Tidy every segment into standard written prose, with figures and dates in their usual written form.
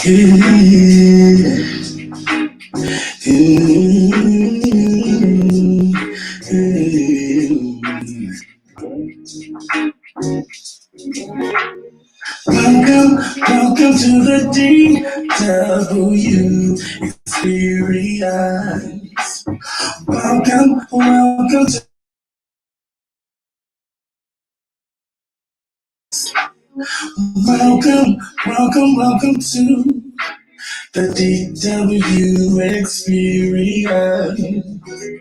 Welcome, welcome to the DW experience. Welcome to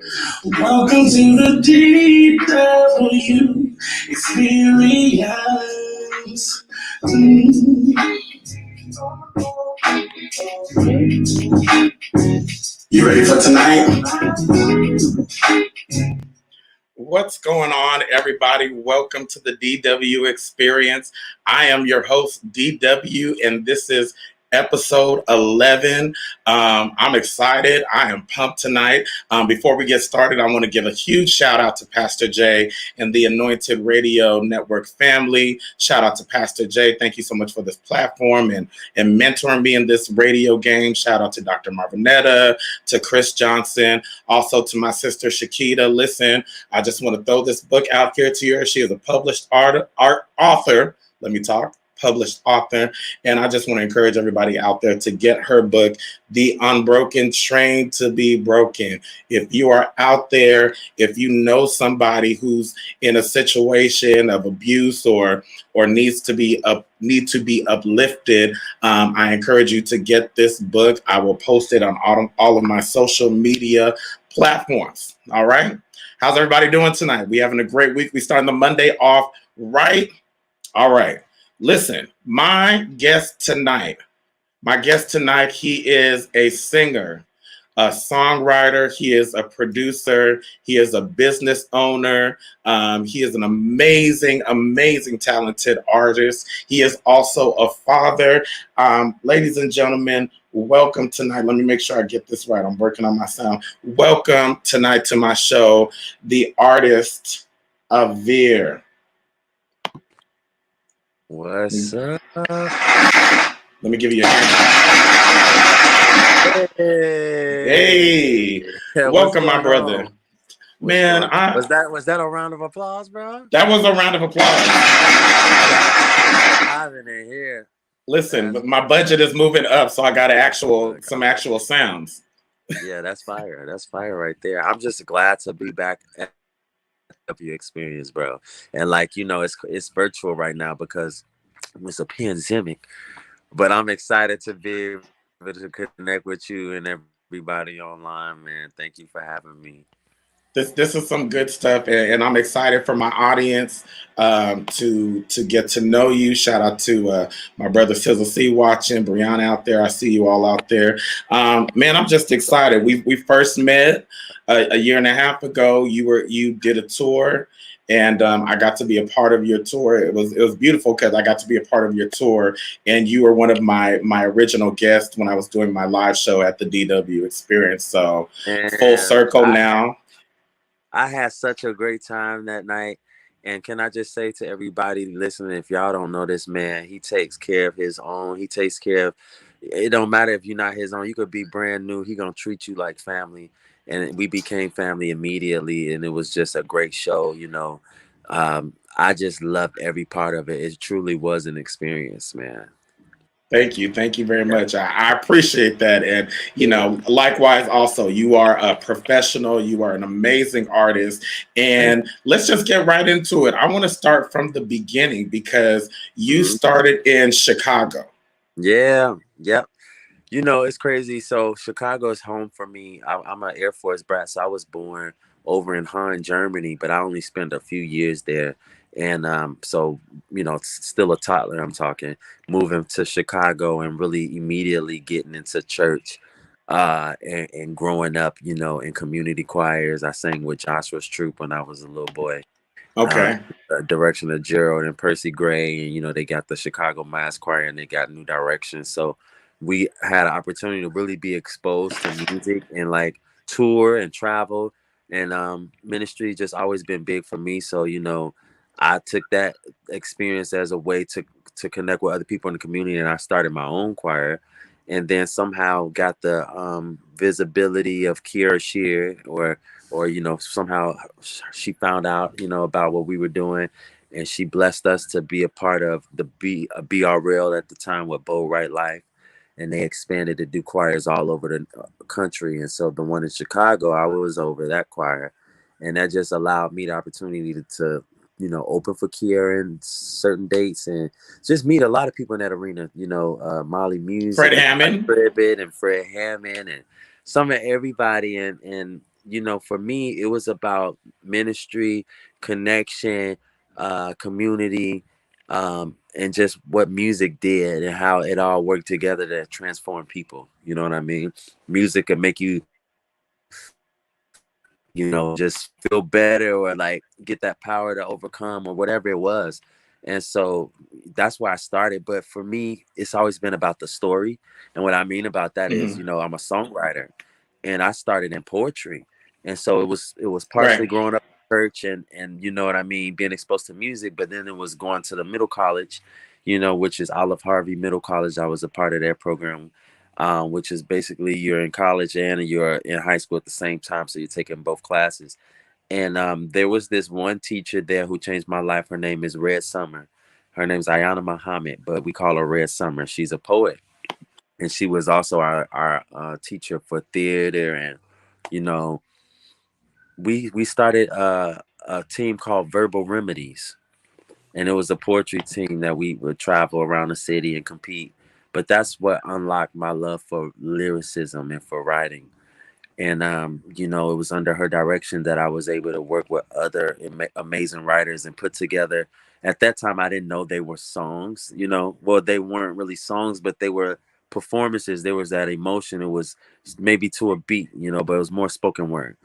welcome to the DW experience. Welcome to the DW experience. You ready for tonight? What's going on, everybody? Welcome to the DW Experience. I am your host, DW, and this is episode 11. I'm excited. I am pumped tonight. Before we get started, I want to give a huge shout out to Pastor Jay and the Anointed Radio Network family. Shout out to Pastor Jay. Thank you so much for this platform and mentoring me in this radio game. Shout out to Dr. Marvinetta, to Chris Johnson, also to my sister Shakita. Listen, I just want to throw this book out here to her. She is a published art author. Let me talk. Published author. And I just want to encourage everybody out there to get her book, The Unbroken, Trained to Be Broken. If you are out there, if you know somebody who's in a situation of abuse or needs to be uplifted, I encourage you to get this book. I will post it on all of my social media platforms. All right. How's everybody doing tonight? We having a great week. We starting the Monday off right. All right. Listen, my guest tonight, he is a singer, a songwriter. He is a producer. He is a business owner. He is an amazing, talented artist. He is also a father. Ladies and gentlemen, welcome tonight. Let me make sure I get this right. I'm working on my sound. Welcome tonight to my show, the artist Avhere. What's up? Let me give you a hand. Hey. Welcome, my brother. Man, was that a round of applause, bro? That was a round of applause. I'm in here. Listen, my budget is moving up, so I got some actual sounds. Yeah, that's fire. That's fire right there. I'm just glad to be back at your experience, bro. And it's virtual right now because it's a pandemic. But I'm excited to be able to connect with you and everybody online, man. Thank you for having me. This is some good stuff, and I'm excited for my audience to get to know you. Shout out to my brother Sizzle C watching, Brianna out there. I see you all out there. Man, I'm just excited. We first met a year and a half ago. You did a tour, and I got to be a part of your tour. It was beautiful because I got to be a part of your tour, and you were one of my original guests when I was doing my live show at the DW Experience. So full circle now. I had such a great time that night. And can I just say to everybody listening, if y'all don't know this man, he takes care of his own. He takes care of, it don't matter if you're not his own. You could be brand new. He going to treat you like family. And we became family immediately. And it was just a great show, I just loved every part of it. It truly was an experience, man. Thank you very much. I appreciate that. And, likewise, also, you are a professional. You are an amazing artist. And let's just get right into it. I want to start from the beginning because you started in Chicago. Yeah. Yep. It's crazy. So Chicago is home for me. I'm an Air Force brat. So I was born over in Hahn, Germany, but I only spent a few years there. And so, still a toddler, I'm talking, moving to Chicago and really immediately getting into church and growing up, in community choirs. I sang with Joshua's Troop when I was a little boy. Okay. Direction of Gerald and Percy Gray. And, they got the Chicago Mass Choir and they got New Direction. So we had an opportunity to really be exposed to music and tour and travel. And ministry just always been big for me. So, I took that experience as a way to connect with other people in the community, and I started my own choir. and then somehow got the visibility of Kiera Shear, or somehow she found out about what we were doing, and she blessed us to be a part of the BRL at the time with Bold Right Life, and they expanded to do choirs all over the country. And so the one in Chicago, I was over that choir, and that just allowed me the opportunity to open for Kiera in certain dates, and just meet a lot of people in that arena. Molly Fred Music and Hammond. Ribbit and Fred Hammond and some of everybody. And for me, it was about ministry, connection, community, and just what music did and how it all worked together to transform people. You know what I mean? Music can make you, just feel better, or like get that power to overcome, or whatever it was. And so that's why I started. But for me, it's always been about the story. And what I mean about that is, Hmm. I'm a songwriter, and I started in poetry. And so it was partially Right. growing up in church, and what I mean, being exposed to music, but then it was going to the middle college, which is Olive Harvey Middle College. I was a part of their program, which is basically you're in college and you're in high school at the same time. So you're taking both classes. And there was this one teacher there who changed my life. Her name is Red Summer. Her name's Ayana Muhammad, but we call her Red Summer. She's a poet. And she was also our teacher for theater. And, you know, we started a team called Verbal Remedies, and it was a poetry team that we would travel around the city and compete. But that's what unlocked my love for lyricism and for writing. And it was under her direction that I was able to work with other amazing writers and put together. At that time, I didn't know they were songs. Well, they weren't really songs, but they were performances. There was that emotion. It was maybe to a beat, but it was more spoken word.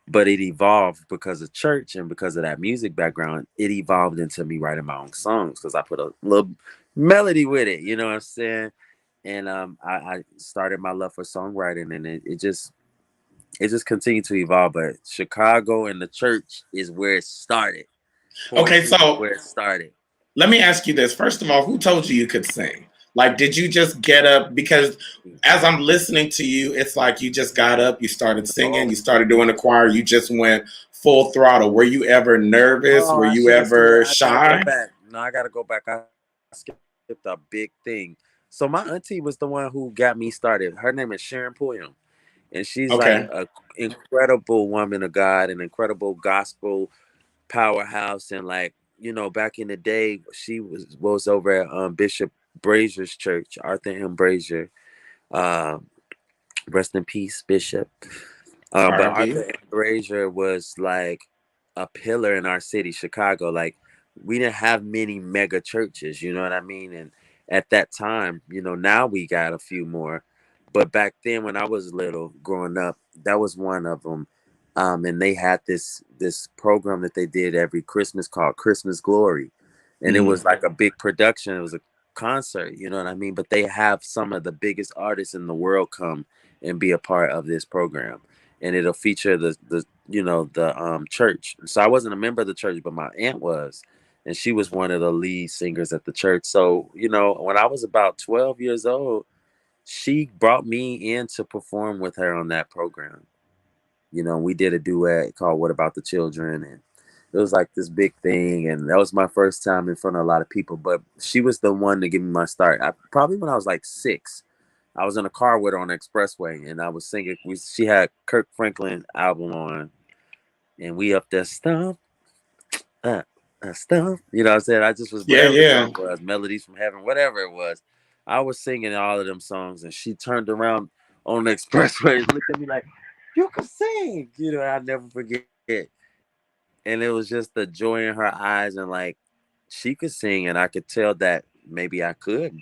But it evolved because of church and because of that music background. It evolved into me writing my own songs because I put a little melody with it. You know what I'm saying? And I started my love for songwriting, and it just continued to evolve. But Chicago and the church is where it started. Okay, Poetry is so where it started. let me ask you this. First of all, who told you you could sing? Like, did you just get up? Because as I'm listening to you, it's like you just got up, you started singing, Oh, you started doing the choir, you just went full throttle. Were you ever nervous? oh, Were I you should have said. ever I gotta go shy? back. No, I gotta go back. I skipped a big thing. So my auntie was the one who got me started. Her name is Sharon Pulliam, and she's like a Okay. incredible woman of God, an incredible gospel powerhouse. And like back in the day, she was over at Bishop Brazier's church, Arthur M. Brazier. Uh, Rest in peace, Bishop. But RIP. Arthur M. Brazier was like a pillar in our city, Chicago. Like, we didn't have many mega churches, you know what I mean? And at that time, now we got a few more. But back then, when I was little, growing up, that was one of them. And they had this program that they did every Christmas called Christmas Glory, and it was Hmm. like a big production. It was a concert, you know what I mean? But they have some of the biggest artists in the world come and be a part of this program, and it'll feature the church. So I wasn't a member of the church, but my aunt was, and she was one of the lead singers at the church. So when I was about 12 years old, she brought me in to perform with her on that program. We did a duet called "What About the Children," and it was like this big thing. And that was my first time in front of a lot of people. But she was the one to give me my start. Probably when I was like 6. I was in a car with her on the expressway, and I was singing. She had Kirk Franklin album on, and we up there uh, stomp. You know what I'm saying? I just was, Yeah, whatever the yeah. song was, Melodies from Heaven, whatever it was. I was singing all of them songs, and she turned around on the expressway and looked at me like, "You can sing." I'll never forget. And it was just the joy in her eyes, and like, she could sing, and I could tell that maybe I could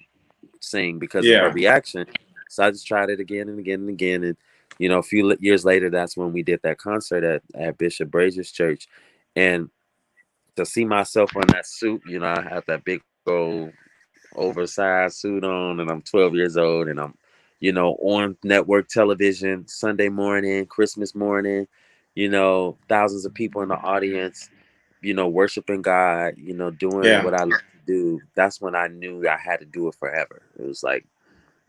sing because of her Yeah. reaction. So I just tried it again and again and again. And, a few years later, that's when we did that concert at Bishop Brazier's church. And to see myself on that suit, I have that big old oversized suit on, and I'm 12 years old, and I'm, on network television Sunday morning, Christmas morning, thousands of people in the audience, worshiping God, doing Yeah. what I love to do. That's when I knew I had to do it forever. It was like,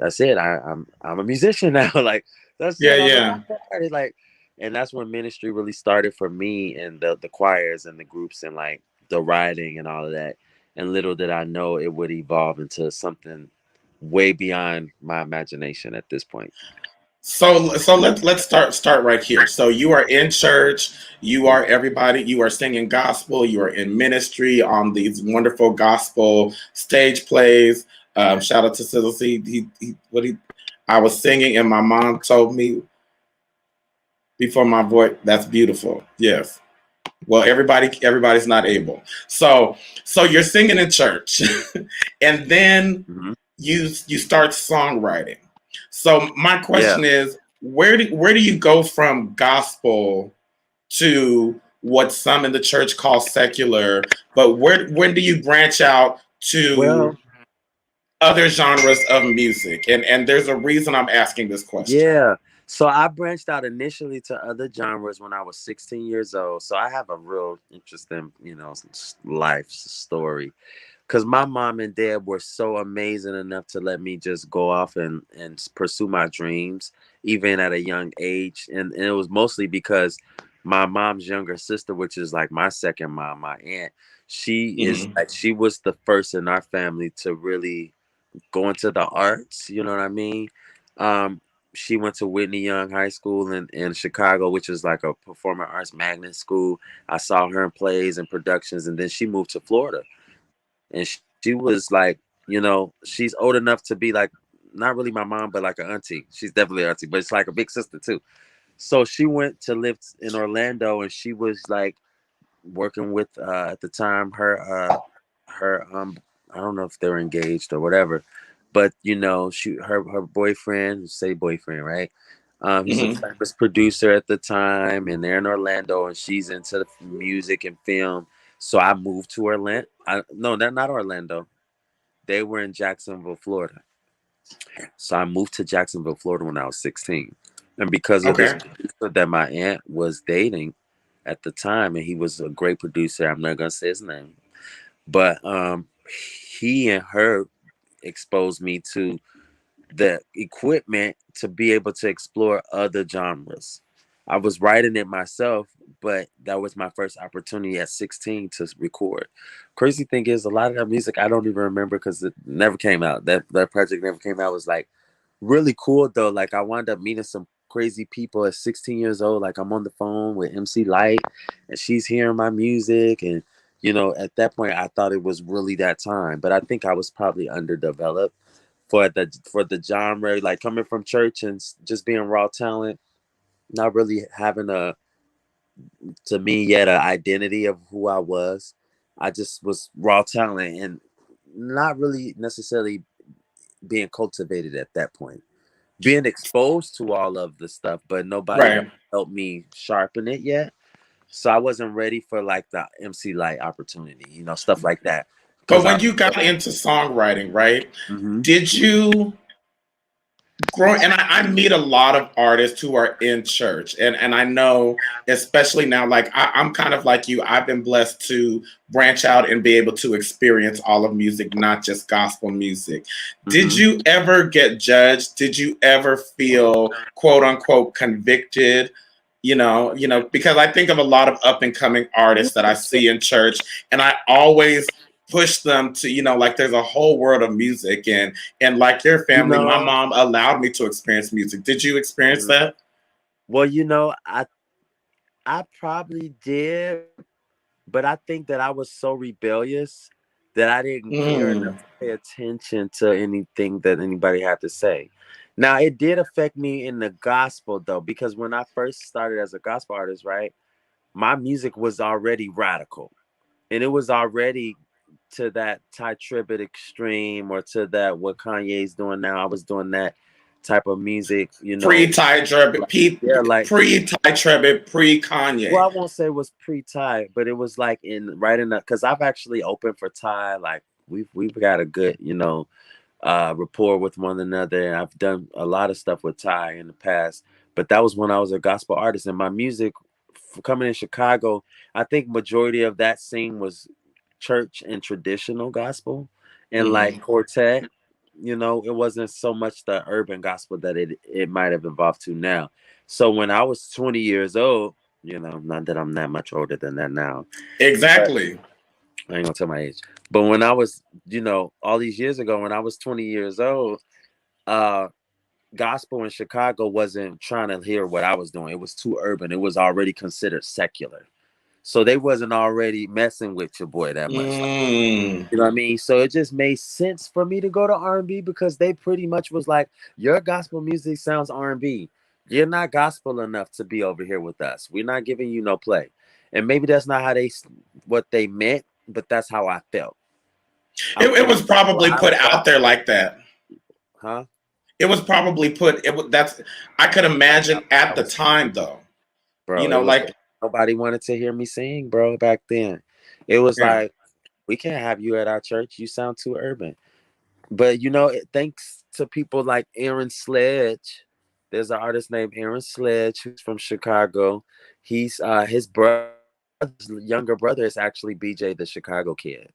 that's it. I'm a musician now. Like that's Yeah, it. I'm a yeah. gospel artist. Like, and that's when ministry really started for me, and the choirs and the groups and like the writing and all of that. And little did I know it would evolve into something way beyond my imagination at this point. So let's start right here. So you are in church, you are everybody, you are singing gospel, you are in ministry on these wonderful gospel stage plays. Shout out to Sizzle C. I was singing and my mom told me before my voice, that's beautiful. Yes. Well, everybody's not able. So you're singing in church, and then Hmm. you start songwriting. So my Yeah. question is, where do you go from gospel to what some in the church call secular? But when do you branch out to Well, other genres of music? And there's a reason I'm asking this question. yeah. So I branched out initially to other genres when I was 16 years old. So I have a real interesting, life story. Because my mom and dad were so amazing enough to let me just go off and pursue my dreams, even at a young age. And it was mostly because my mom's younger sister, which is like my second mom, my aunt, she was the first in our family to really go into the arts. You know what I mean? Um, she went to Whitney Young High School in Chicago, which is like a performing arts magnet school. I saw her in plays and productions, and then she moved to Florida. And she was like, she's old enough to be like, not really my mom, but like an auntie. She's definitely an auntie, but it's like a big sister too. So she went to live in Orlando, and she was like working with at the time her I don't know if they were engaged or whatever, but her boyfriend, say boyfriend, right? He's a Hmm. famous producer at the time, and they're in Orlando, and she's into the music and film. So I moved to Orlando. No, they're not Orlando. They were in Jacksonville, Florida. So I moved to Jacksonville, Florida when I was 16. And because of this Okay. producer that my aunt was dating at the time, and he was a great producer, I'm not gonna say his name, but he and her exposed me to the equipment to be able to explore other genres. I was writing it myself, but that was my first opportunity at 16 to record. Crazy thing is, a lot of that music I don't even remember because it never came out. That project never came out. It was like really cool though. Like I wound up meeting some crazy people at 16 years old. Like I'm on the phone with MC Light, and she's hearing my music, and at that point I thought it was really that time, but I think I was probably underdeveloped for the genre, like coming from church and just being raw talent, not really having a to me yet an identity of who I was. I just was raw talent and not really necessarily being cultivated at that point. Being exposed to all of the stuff, but nobody had Right. helped me sharpen it yet. So I wasn't ready for like the MC Light opportunity, stuff like that. But Because I, when you got into songwriting, right? Mhm. Did you and I meet a lot of artists who are in church, and I know, especially now, like I'm kind of like you. I've been blessed to branch out and be able to experience all of music, not just gospel music. Did Mhm. you ever get judged? Did you ever feel quote unquote convicted? Because I think of a lot of up and coming artists that I see in church, and I always push them to, like there's a whole world of music, and like your you family, my know, mom allowed me to experience music. Did you experience Mhm. that? Well, I probably did, but I think that I was so rebellious that I didn't care enough Mm, to pay attention to anything that anybody had to say. Now, it did affect me in the gospel though, because when I first started as a gospel artist, right, my music was already radical, and it was already to that Ty Tribbett extreme or to that what Kanye's doing now. I was doing that type of music, pre Ty Tribbett, yeah, like, pre Ty Tribbett, pre well, Kanye. I won't say it was pre-Ty, but it was like in right in the because I've actually opened for Ty. Like we've got a good, rapport with one another. I've done a lot of stuff with Ty in the past, but that was when I was a gospel artist, and my music coming in Chicago, I think majority of that scene was church and traditional gospel and like Hmm. quartet. You know, it wasn't so much the urban gospel that it might have evolved to now. So when I was 20 years old, you know, not that I'm that much older than that now, but Exactly. I ain't gonna tell my age. But when I was, you know, all these years ago, when I was 20 years old, uh, gospel in Chicago wasn't trying to hear what I was doing. It was too urban. It was already considered secular. So they wasn't already messing with your boy that much. Mm. You know what I mean? So it just made sense for me to go to R&B because they pretty much was like, your gospel music sounds R&B. You're not gospel enough to be over here with us. We're not giving you no play. And maybe that's not how what they meant, but that's how I felt. It was probably put out there like that. Huh? It was probably put. That's. I could imagine at I the was, time, though. You bro. It know, was like nobody wanted to hear me sing, bro. Back then, it was yeah, like, we can't have you at our church. You sound too urban. But you know, thanks to people like Aaron Sledge, there's an artist named Aaron Sledge who's from Chicago. He's his brother's younger brother is actually BJ the Chicago Kid.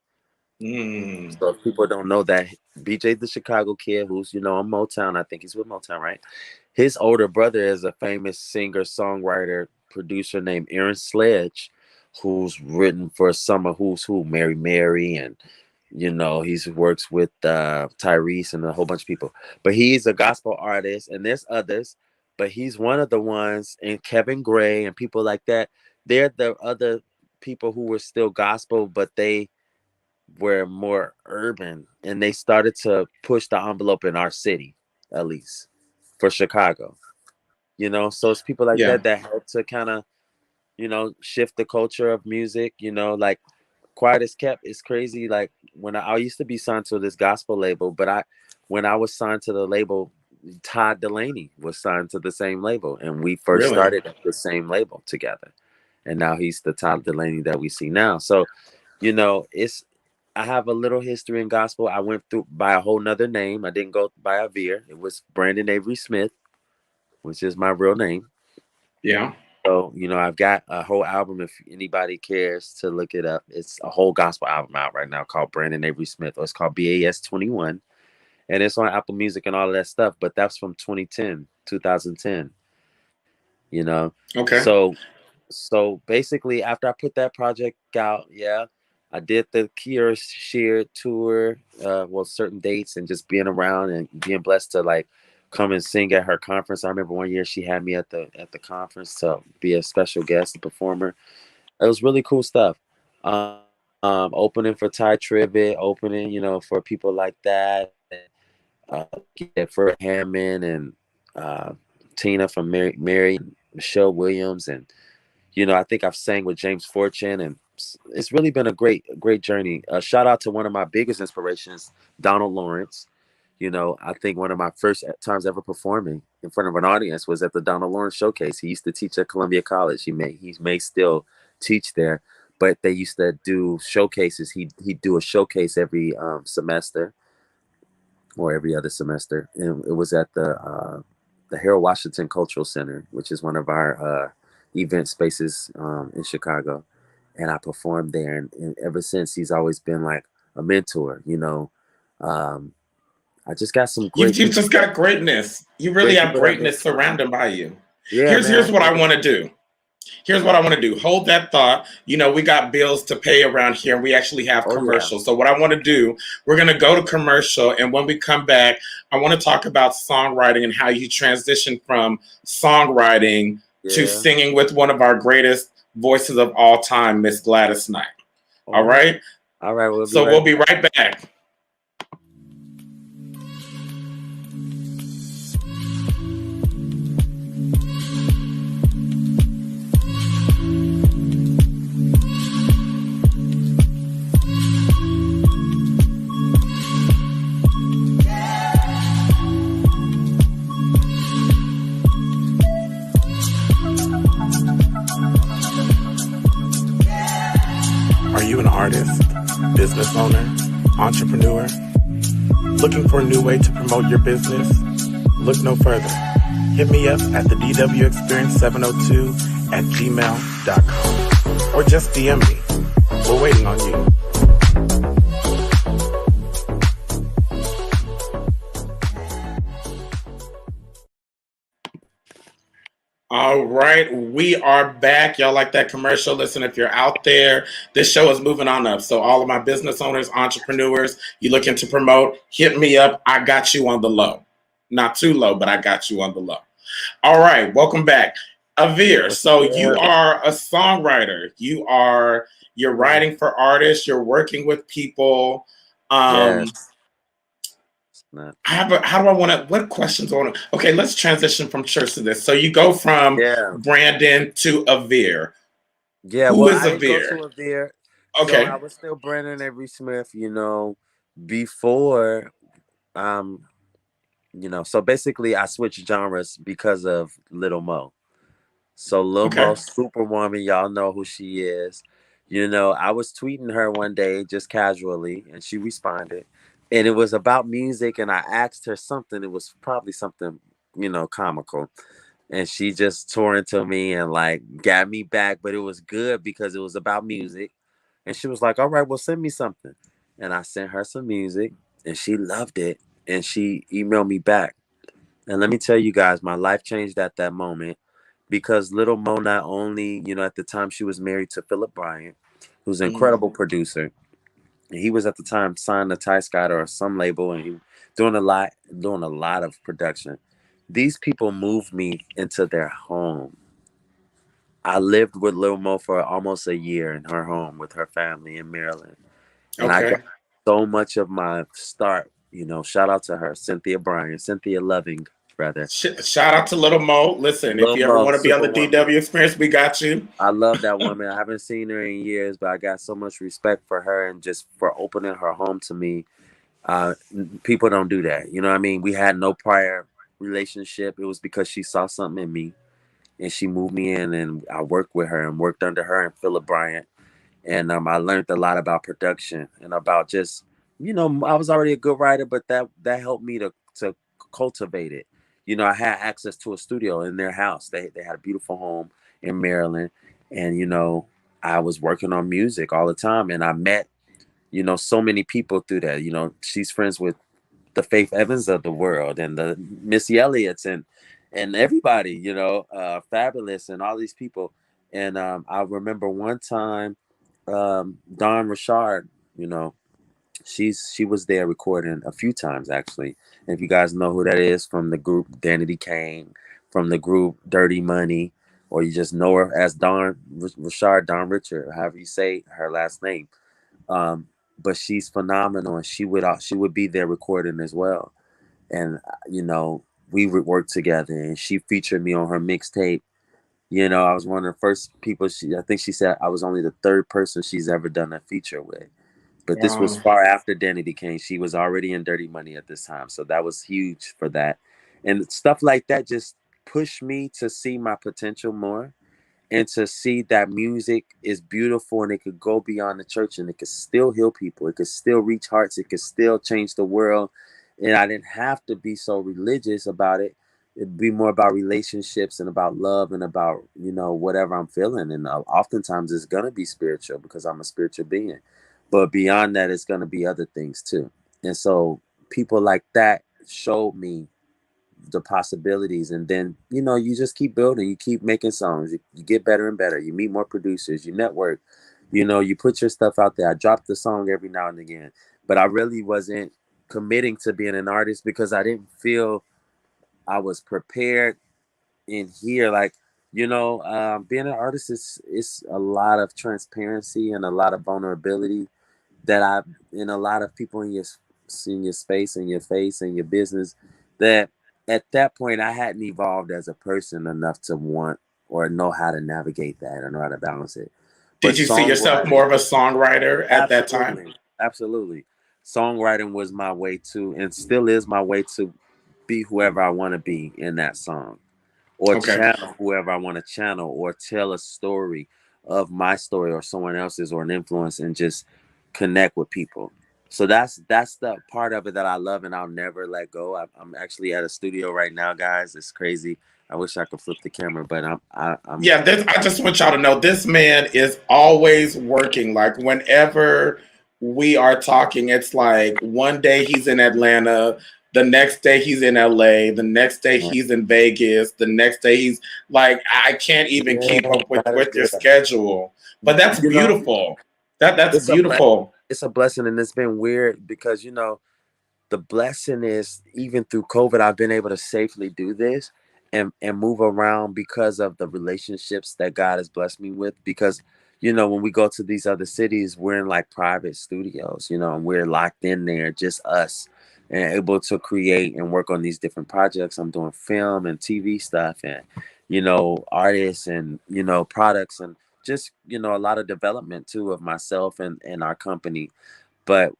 mm, So if people don't know that, BJ the Chicago Kid, who's, you know, on Motown, I think he's with Motown, right? His older brother is a famous singer, songwriter, producer named Aaron Sledge, who's written for some of Who's Who, Mary Mary, and you know, he's works with Tyrese and a whole bunch of people. But he's a gospel artist, and there's others, but he's one of the ones, and Kevin Gray and people like that. They're the other people who were still gospel, but they were more urban, and they started to push the envelope in our city, at least for Chicago. You know, so it's people like yeah, that help to kind of, you know, shift the culture of music. You know, like Quiet as Kept is crazy. Like when I used to be signed to this gospel label, but when I was signed to the label, Todd Delaney was signed to the same label, and we first really, started at the same label together. And now he's the Todd Delaney that we see now. So, you know, I have a little history in gospel. I went through by a whole nother name. I didn't go by Avhere. It was Brandon Avery Smith, which is my real name. yeah, So, you know, I've got a whole album if anybody cares to look it up. It's a whole gospel album out right now called Brandon Avery Smith, or it's called BAS 21. And it's on Apple Music and all of that stuff. But that's from 2010, you know. okay, So basically after I put that project out, yeah, I did the Kier Shear tour, well, certain dates, and just being around and being blessed to like come and sing at her conference. I remember one year she had me at the conference to be a special guest performer. It was really cool stuff. Opening for Ty Tribbett, opening, you know, for people like that. For Hammond and Tina from Mary, Michelle Williams, and you know, I think I've sang with James Fortune, and it's really been a great journey. Shout out to one of my biggest inspirations, Donald Lawrence. You know, I think one of my first times ever performing in front of an audience was at the Donald Lawrence Showcase. He used to teach at Columbia College. He may still teach there, but they used to do showcases. He'd do a showcase every semester or every other semester, and it was at the Harold Washington Cultural Center, which is one of our event spaces in Chicago. And I performed there, and ever since he's always been like a mentor. You know, I just got some great you've people. just got greatness. You really Great have people that greatness mentor me. surrounded by you. Yeah, Here's man. what I want to do. Here's what I want to do. Hold that thought. You know, we got bills to pay around here, and we actually have Oh yeah. commercials. So what I want to do, we're going to go to commercial, and when we come back, I want to talk about songwriting and how you transition from songwriting to Yeah. singing with one of our greatest voices of all time, Miss Gladys Knight. All right? All right. We'll be So right we'll be right back. Are you an artist, business owner, entrepreneur? Looking for a new way to promote your business? Look no further. Hit me up at the DW Experience 702 at gmail.com or just DM me. We're waiting on you. All right, we are back. Y'all like that commercial? Listen, if you're out there, this show is moving on up. So, all of my business owners, entrepreneurs, you looking to promote, hit me up. I got you on the low. Not too low, but I got you on the low. All right, welcome back. Avhere, What's so you good? are a songwriter. You're Yeah. writing for artists, you're working with people. Um, Yes. Not. how do I want to? What questions I want to? Okay, let's transition from church to this. So you go from Yeah. Brandon to Avhere. Yeah. Who Well, is I didn't go to Avhere? Avhere, so I Okay, was still Brandon Avery Smith. Before um, So basically, I switched genres because of Little Mo. So Lil Mo, okay. Superwoman, y'all know who she is. I was tweeting her one day just casually, and she responded, and it was about music. And I asked her something. It was probably something, comical, and she just tore into me and like got me back. But it was good because it was about music, and she was like, "All right, well, send me something," and I sent her some music, and she loved it, and she emailed me back. And let me tell you guys, my life changed at that moment because Little Mo not only, at the time she was married to Philip Bryant, who's an Mm, incredible producer. And he was at the time signed to Ty Scott or some label, and he doing a lot of production. These people moved me into their home. I lived with Lil Mo for almost a year in her home with her family in Maryland. And I got okay. so much of my start, shout out to her, Cynthia Loving, rather. Shout out to Little Mo. Listen, if Lil you ever Mo, want to be on the Superwoman. DW Experience, we got you. I love that woman. I haven't seen her in years, but I got so much respect for her and just for opening her home to me. People don't do that. You know what I mean? We had no prior relationship. It was because she saw something in me and she moved me in, and I worked with her and worked under her and Philip Bryant. And I learned a lot about production and about just, I was already a good writer, but that helped me to cultivate it. I had access to a studio in their house. They had a beautiful home in Maryland, and I was working on music all the time, and I met so many people through that. She's friends with the Faith Evans of the world and the Missy Elliott's and everybody, Fabulous and all these people. And I remember one time, Dawn Richard, you know, she was there recording a few times actually. And if you guys know who that is from the group Danity Kane, from the group Dirty Money, or you just know her as Dawn Richard, Dawn Richard, however you say her last name. Um, but she's phenomenal, and she would be there recording as well. And we would work together, and she featured me on her mixtape. I was one of the first people. I think she said I was only the third person she's ever done a feature with. But this was Wow. far after Danity Kane. She was already in Dirty Money at this time, so that was huge for that. And stuff like that just pushed me to see my potential more and to see that music is beautiful and it could go beyond the church and it could still heal people. It could still reach hearts. It could still change the world. And I didn't have to be so religious about it. It'd be more about relationships and about love and about, whatever I'm feeling. And oftentimes it's going to be spiritual because I'm a spiritual being. But beyond that, it's going to be other things too. And so people like that showed me the possibilities, and then you just keep building, you keep making songs, you get better and better, you meet more producers, you network, you put your stuff out there. I drop the song every now and again, but I really wasn't committing to being an artist because I didn't feel I was prepared in here. Like, being an artist is a lot of transparency and a lot of vulnerability that I and a lot of people in your space and your face and your business, that at that point I hadn't evolved as a person enough to want or know how to navigate that or know how to balance it. But Did you see yourself songwriting, more of a songwriter at that time? absolutely, absolutely. Songwriting was my way to, and still is my way to be whoever I want to be in that song, or Okay. channel whoever I want to channel, or tell a story of my story or someone else's or an influence and just connect with people. So that's the part of it that I love and I'll never let go. I'm actually at a studio right now, guys. It's crazy. I wish I could flip the camera, but I'm Yeah, I just want y'all to know this man is always working. Like whenever we are talking, it's like one day he's in Atlanta, The next day he's in LA. The next day he's in Vegas. The next day he's like, I can't even Yeah, keep up that is with your good. schedule. But that's You know, beautiful. That's it's a ble- beautiful. it's a blessing, and it's been weird because the blessing is even through COVID, I've been able to safely do this and move around because of the relationships that God has blessed me with. Because when we go to these other cities, we're in like private studios, and we're locked in there, just us, and able to create and work on these different projects. I'm doing film and TV stuff, and artists and products, and just a lot of development too of myself and our company. But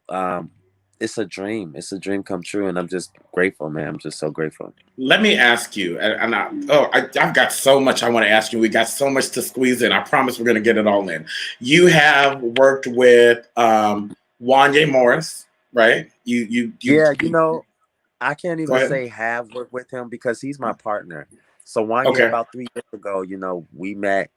it's a dream. It's a dream come true, and I'm just grateful, man. I'm just so grateful. Let me ask you, I've got so much I want to ask you. We got so much to squeeze in. I promise we're going to get it all in. You have worked with Wanye Morris, right? Yeah, I can't Go even ahead. say have worked with him because he's my partner. So one year, Okay. about 3 years ago, we met.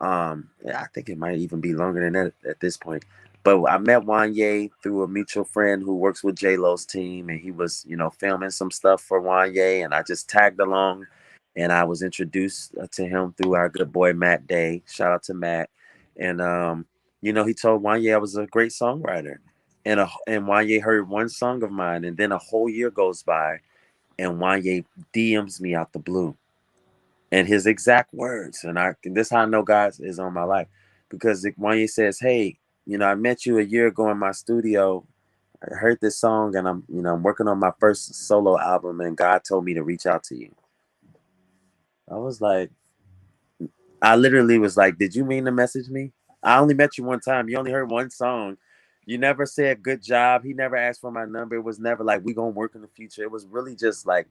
Yeah, I think it might even be longer than that at this point. But I met Wanye through a mutual friend who works with J Lo's team, and he was, filming some stuff for Wanye, and I just tagged along, and I was introduced to him through our good boy Matt Day. Shout out to Matt, and he told Wanye I was a great songwriter, and Wanye heard one song of mine, and then a whole year goes by, and Wanye DMs me out the blue and his exact words. And this is how I know God is on my life, because Wanye says, "Hey, I met you a year ago in my studio. I heard this song, and I'm working on my first solo album, and God told me to reach out to you." I was like, I literally was like, "Did you mean to message me? I only met you one time. You only heard one song. You never said good job. He never asked for my number. It was never like we gonna work in the future. It was really just like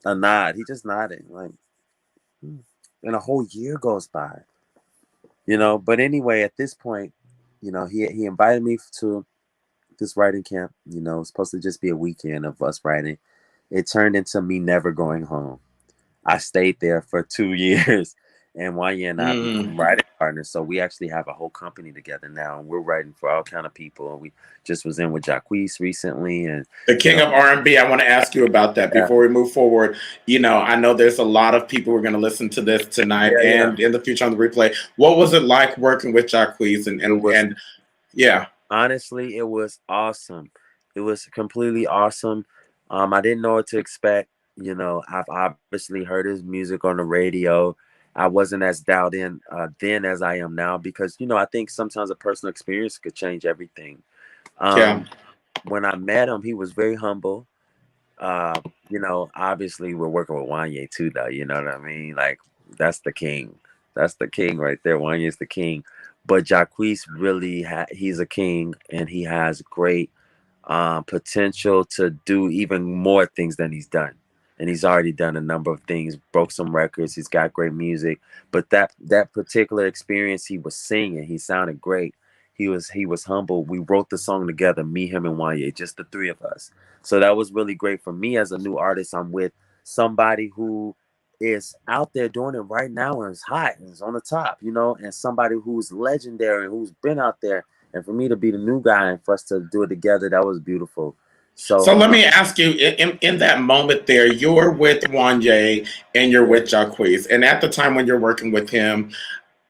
a nod. He just nodded, like, hmm. And a whole year goes by. But anyway, at this point, he invited me to this writing camp. It was supposed to just be a weekend of us writing. It turned into me never going home. I stayed there for 2 years, and Wanya and I Mm. became writing partners. So we actually have a whole company together now, and we're writing for all kind of people. We just was in with Jacquees recently, and The you king know, of R&B. I want to ask you about that yeah, before we move forward. I know there's a lot of people who are going to listen to this tonight yeah, yeah. and in the future on the replay. What was it like working with Jacquees It was and yeah, Honestly, it was awesome. It was completely awesome. I didn't know what to expect. I've obviously heard his music on the radio. I wasn't as dialed in then as I am now because I think sometimes a personal experience could change everything. yeah. Um, when I met him, he was very humble. Obviously we're working with Wanye too, though. You know what I mean? Like that's the king. That's the king right there. Wanye's the king. But Jacquees really he's a king, and he has great potential to do even more things than he's done. And he's already done a number of things, broke some records. He's got great music. But that particular experience, he was singing. He sounded great. He was humble. We wrote the song together, me, him, and Wanye, just the three of us. So that was really great for me as a new artist. I'm with somebody who is out there doing it right now and is hot and is on the top, and somebody who's legendary and who's been out there. And for me to be the new guy and for us to do it together, that was beautiful. So So let me ask you, in that moment there, you're with Wanye and you're yeah. with Jacquees. And at the time when you're working with him,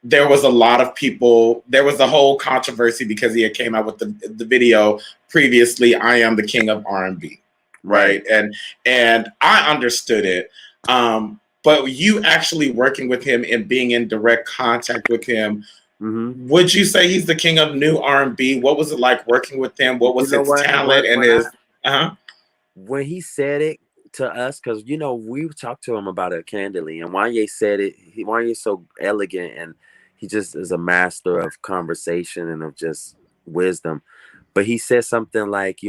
there was a lot of people, there was a whole controversy because he had came out with the video previously, I am the king of R&B, Right. right? And I understood it. But you actually working with him and being in direct contact with him, Hmm. would you say he's the king of new R&B? What was it like working with him? What You was know his what? talent and his uh-huh. When he said it to us, because we talked to him about it candidly, and Wanye said it. Wanye's so elegant, and he just is a master of conversation and of just wisdom. But he said something like,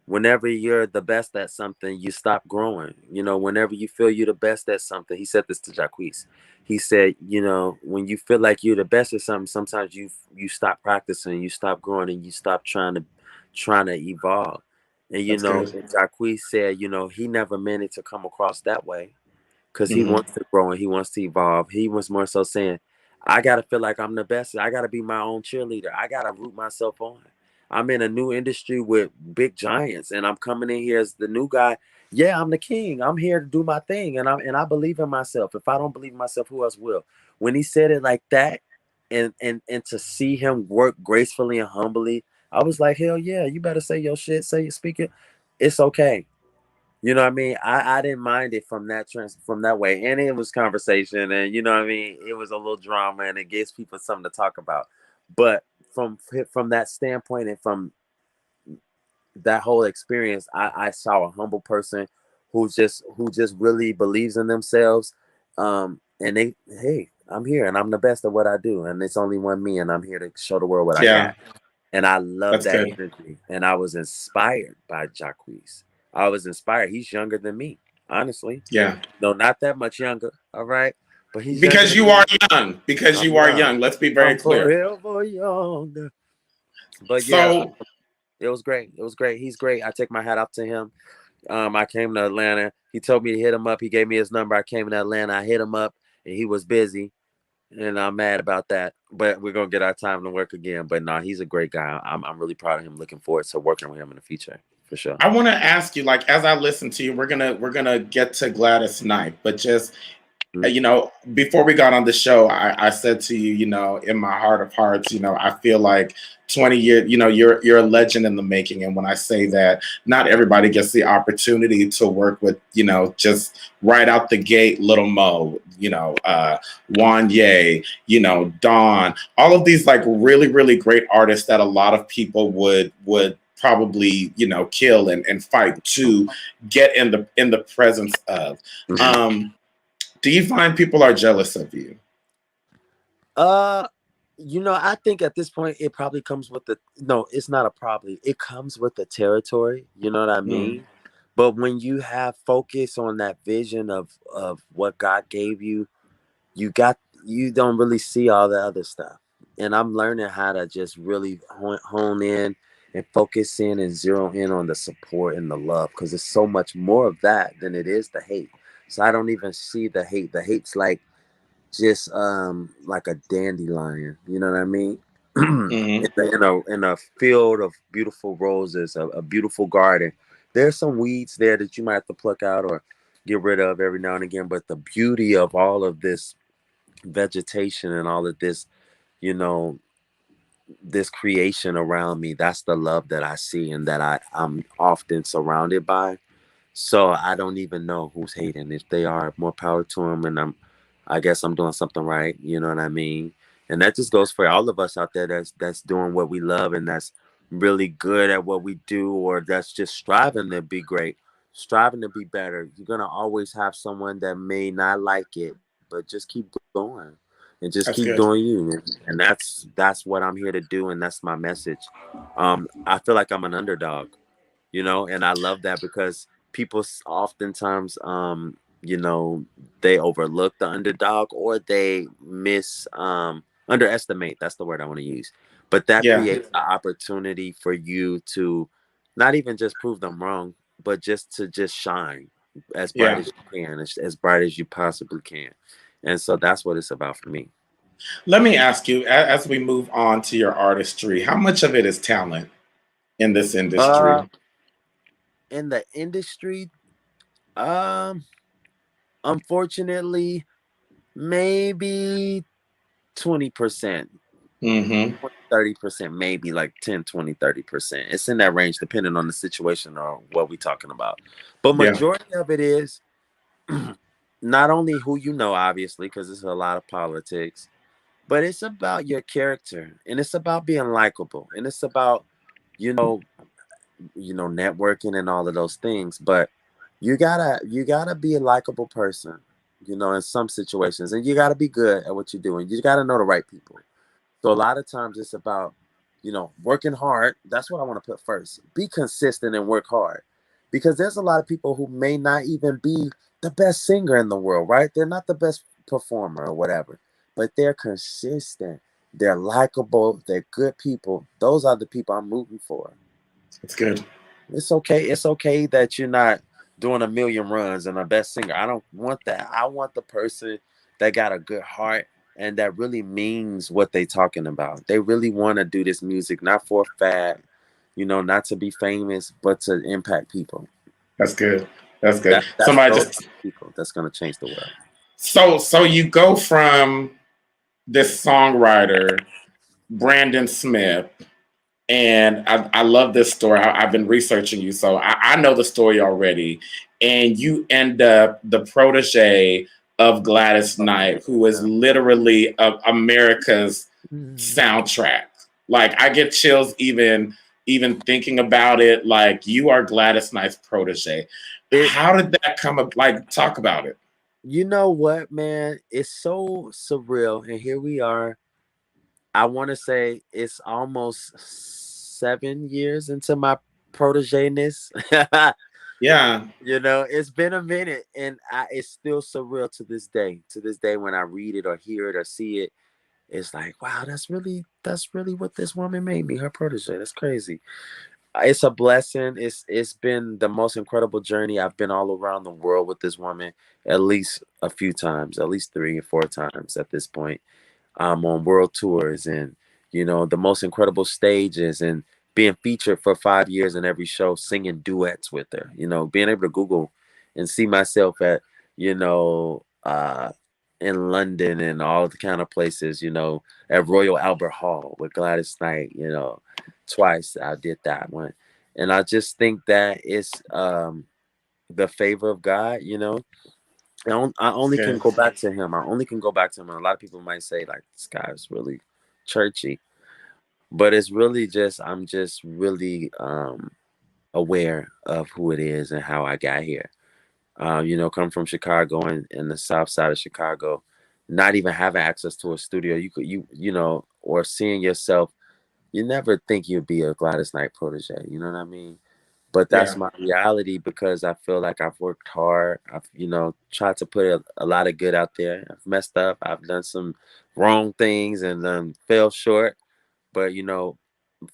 whenever you're the best at something, you stop growing. Whenever you feel you're the best at something, he said this to Jacquees. He said, when you feel like you're the best at something, sometimes you stop practicing, you stop growing, and you stop trying to evolve. And That's good. and Jacquees said, he never meant it to come across that way because he Hmm. wants to grow and he wants to evolve. He was more so saying, I gotta feel like I'm the best. I gotta be my own cheerleader. I gotta root myself on. I'm in a new industry with big giants, and I'm coming in here as the new guy. Yeah, I'm the king. I'm here to do my thing, and I believe in myself. If I don't believe in myself, who else will? When he said it like that, and to see him work gracefully and humbly, I was like, hell yeah, you better say your shit, say your speak it. It's okay. You know what I mean? I didn't mind it from that way. And it was conversation, and you know what I mean? It was a little drama, and it gives people something to talk about. But from that standpoint and from that whole experience, I saw a humble person who just really believes in themselves. And they, hey, I'm here and I'm the best at what I do. And it's only one me, and I'm here to show the world what I Yeah, got. And I love that's that good. energy. And I was inspired by Jacquees. I was inspired. He's younger than me, honestly. Yeah. No, not that much younger. All right. But he's younger Because than you me. are young. Because I'm you are young. young. Let's be very I'm clear. forever young. But yeah, So it was great. It was great. He's great. I take my hat off to him. I came to Atlanta. He told me to hit him up. He gave me his number. I came to Atlanta. I hit him up, and he was busy, and I'm mad about that. But we're gonna get our time to work again. But no, he's a great guy. I'm really proud of him. Looking forward to working with him in the future for sure. I want to ask you, like, as I listen to you, we're gonna get to Gladys Knight, but just Mhm. before we got on the show, I said to you, in my heart of hearts, I feel like 20 years, you're a legend in the making. And when I say that, not everybody gets the opportunity to work with, just right out the gate, Little Mo, Wanye, Dawn, all of these like really, really great artists that a lot of people would probably, kill and fight to get in the presence of. Mhm. Um, do you find people are jealous of you? Uh, I think at this point it probably comes with the no, it's not a probably. It comes with the territory. You know what I Mm, mean? But when you have focus on that vision of what God gave you, you don't really see all the other stuff. And I'm learning how to just really hone in and focus in and zero in on the support and the love, because it's so much more of that than it is the hate. So I don't even see the hate. The hate's like a dandelion, you know what I mean? in, mm-hmm. in a field of beautiful roses, a beautiful garden. There's some weeds there that you might have to pluck out or get rid of every now and again, but the beauty of all of this vegetation and all of this, you know, this creation around me, that's the love that I see and that I'm often surrounded by. So I don't even know who's hating. If they are, more power to them, and I guess I'm doing something right. You know what I mean? And that just goes for all of us out there that's doing what we love and that's really good at what we do, or that's just striving to be great, striving to be better. You're gonna always have someone that may not like it, but just keep going and just keep That's doing good. you. And that's what I'm here to do, and that's my message. I feel like I'm an underdog, and I love that because people oftentimes they overlook the underdog, or they underestimate, that's the word I want to use. But that Yeah, creates an opportunity for you to not even just prove them wrong, but just shine as bright yeah. as you can, as bright as you possibly can. And so that's what it's about for me. Let me ask you, as we move on to your artistry, how much of it is talent in this uh industry? in the industry, um unfortunately, maybe 20%, Mm-hmm. 30%, maybe like 10, 20, 30%. It's in that range depending on the situation or what we're talking about. But Yeah, majority of it is not only who you know, obviously, because it's a lot of politics, but it's about your character, and it's about being likable, and it's about, you know, networking and all of those things. But you gotta be a likable person, in some situations, and you gotta be good at what you're doing. You gotta know the right people. So a lot of times it's about, working hard. That's what I want to put first. Be consistent and work hard. Because there's a lot of people who may not even be the best singer in the world, right? They're not the best performer or whatever, but they're consistent. They're likable. They're good people. Those are the people I'm rooting for. that's good. It's okay. It's okay that you're not doing a million runs and a best singer. I don't want that. I want the person that got a good heart and that really means what they talking about. They really want to do this music, not for a fad, not to be famous, but to impact people. That's good. That's good. That's Somebody those just people that's gonna change the world. so you go from this songwriter, Brandon Smith, and I love this story. I've been researching you, so I know the story already. And you end up the protege of Gladys Knight, who is literally America's soundtrack. Like I get chills even thinking about it. Like you are Gladys Knight's protege. It, How did that come up? Like talk about it. you know what, man? It's so surreal, and here we are. I want to say it's almost 7 years into my protege-ness. Yeah. It's been a minute, and it's still surreal to this day. To this day, when I read it or hear it or see it, it's like, wow, that's really what this woman made me, her protege. That's crazy. It's a blessing. It's been the most incredible journey. I've been all around the world with this woman at least a few times, at least 3 or 4 times at this point, on world tours, and the most incredible stages, and being featured for 5 years in every show, singing duets with her. Being able to Google and see myself at you know in London and all the kind of places. At Royal Albert Hall with Gladys Knight. Twice I did that one, and I just think that it's the favor of God. I That's only can good. go back to him. I only can go back to him. And a lot of people might say, like, this guy is really churchy. But it's really just, I'm just really aware of who it is and how I got here. Come from Chicago and in the south side of Chicago, not even having access to a studio, or seeing yourself, you never think you'd be a Gladys Knight protege. You know what I mean? But that's Yeah. my reality because I feel like I've worked hard. I've, tried to put a lot of good out there. I've messed up. I've done some wrong things and fell short. But,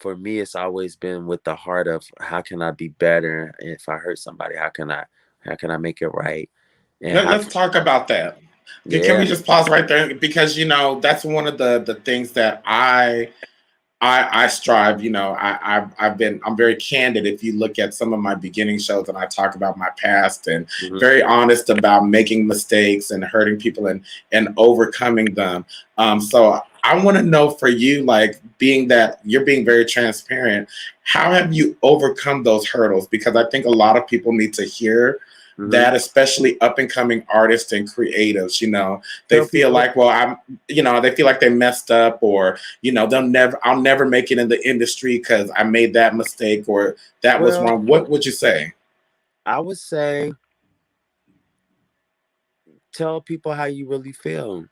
for me, it's always been with the heart of how can I be better? If I hurt somebody, how can I make it right? And how Let's can, talk about that. Can we yeah. just pause right there because that's one of the things that I strive. I'm very candid. If you look at some of my beginning shows, and I talk about my past and Hmm. very honest about making mistakes and hurting people and overcoming them. So I want to know for you, like being that you're being very transparent, how have you overcome those hurdles? Because I think a lot of people need to hear Hmm. that, especially up and coming artists and creatives. They Tell feel people, like, well, they feel like they messed up, or I'll never make it in the industry because I made that mistake or that was well, wrong. What would you say? I would say tell people how you really feel.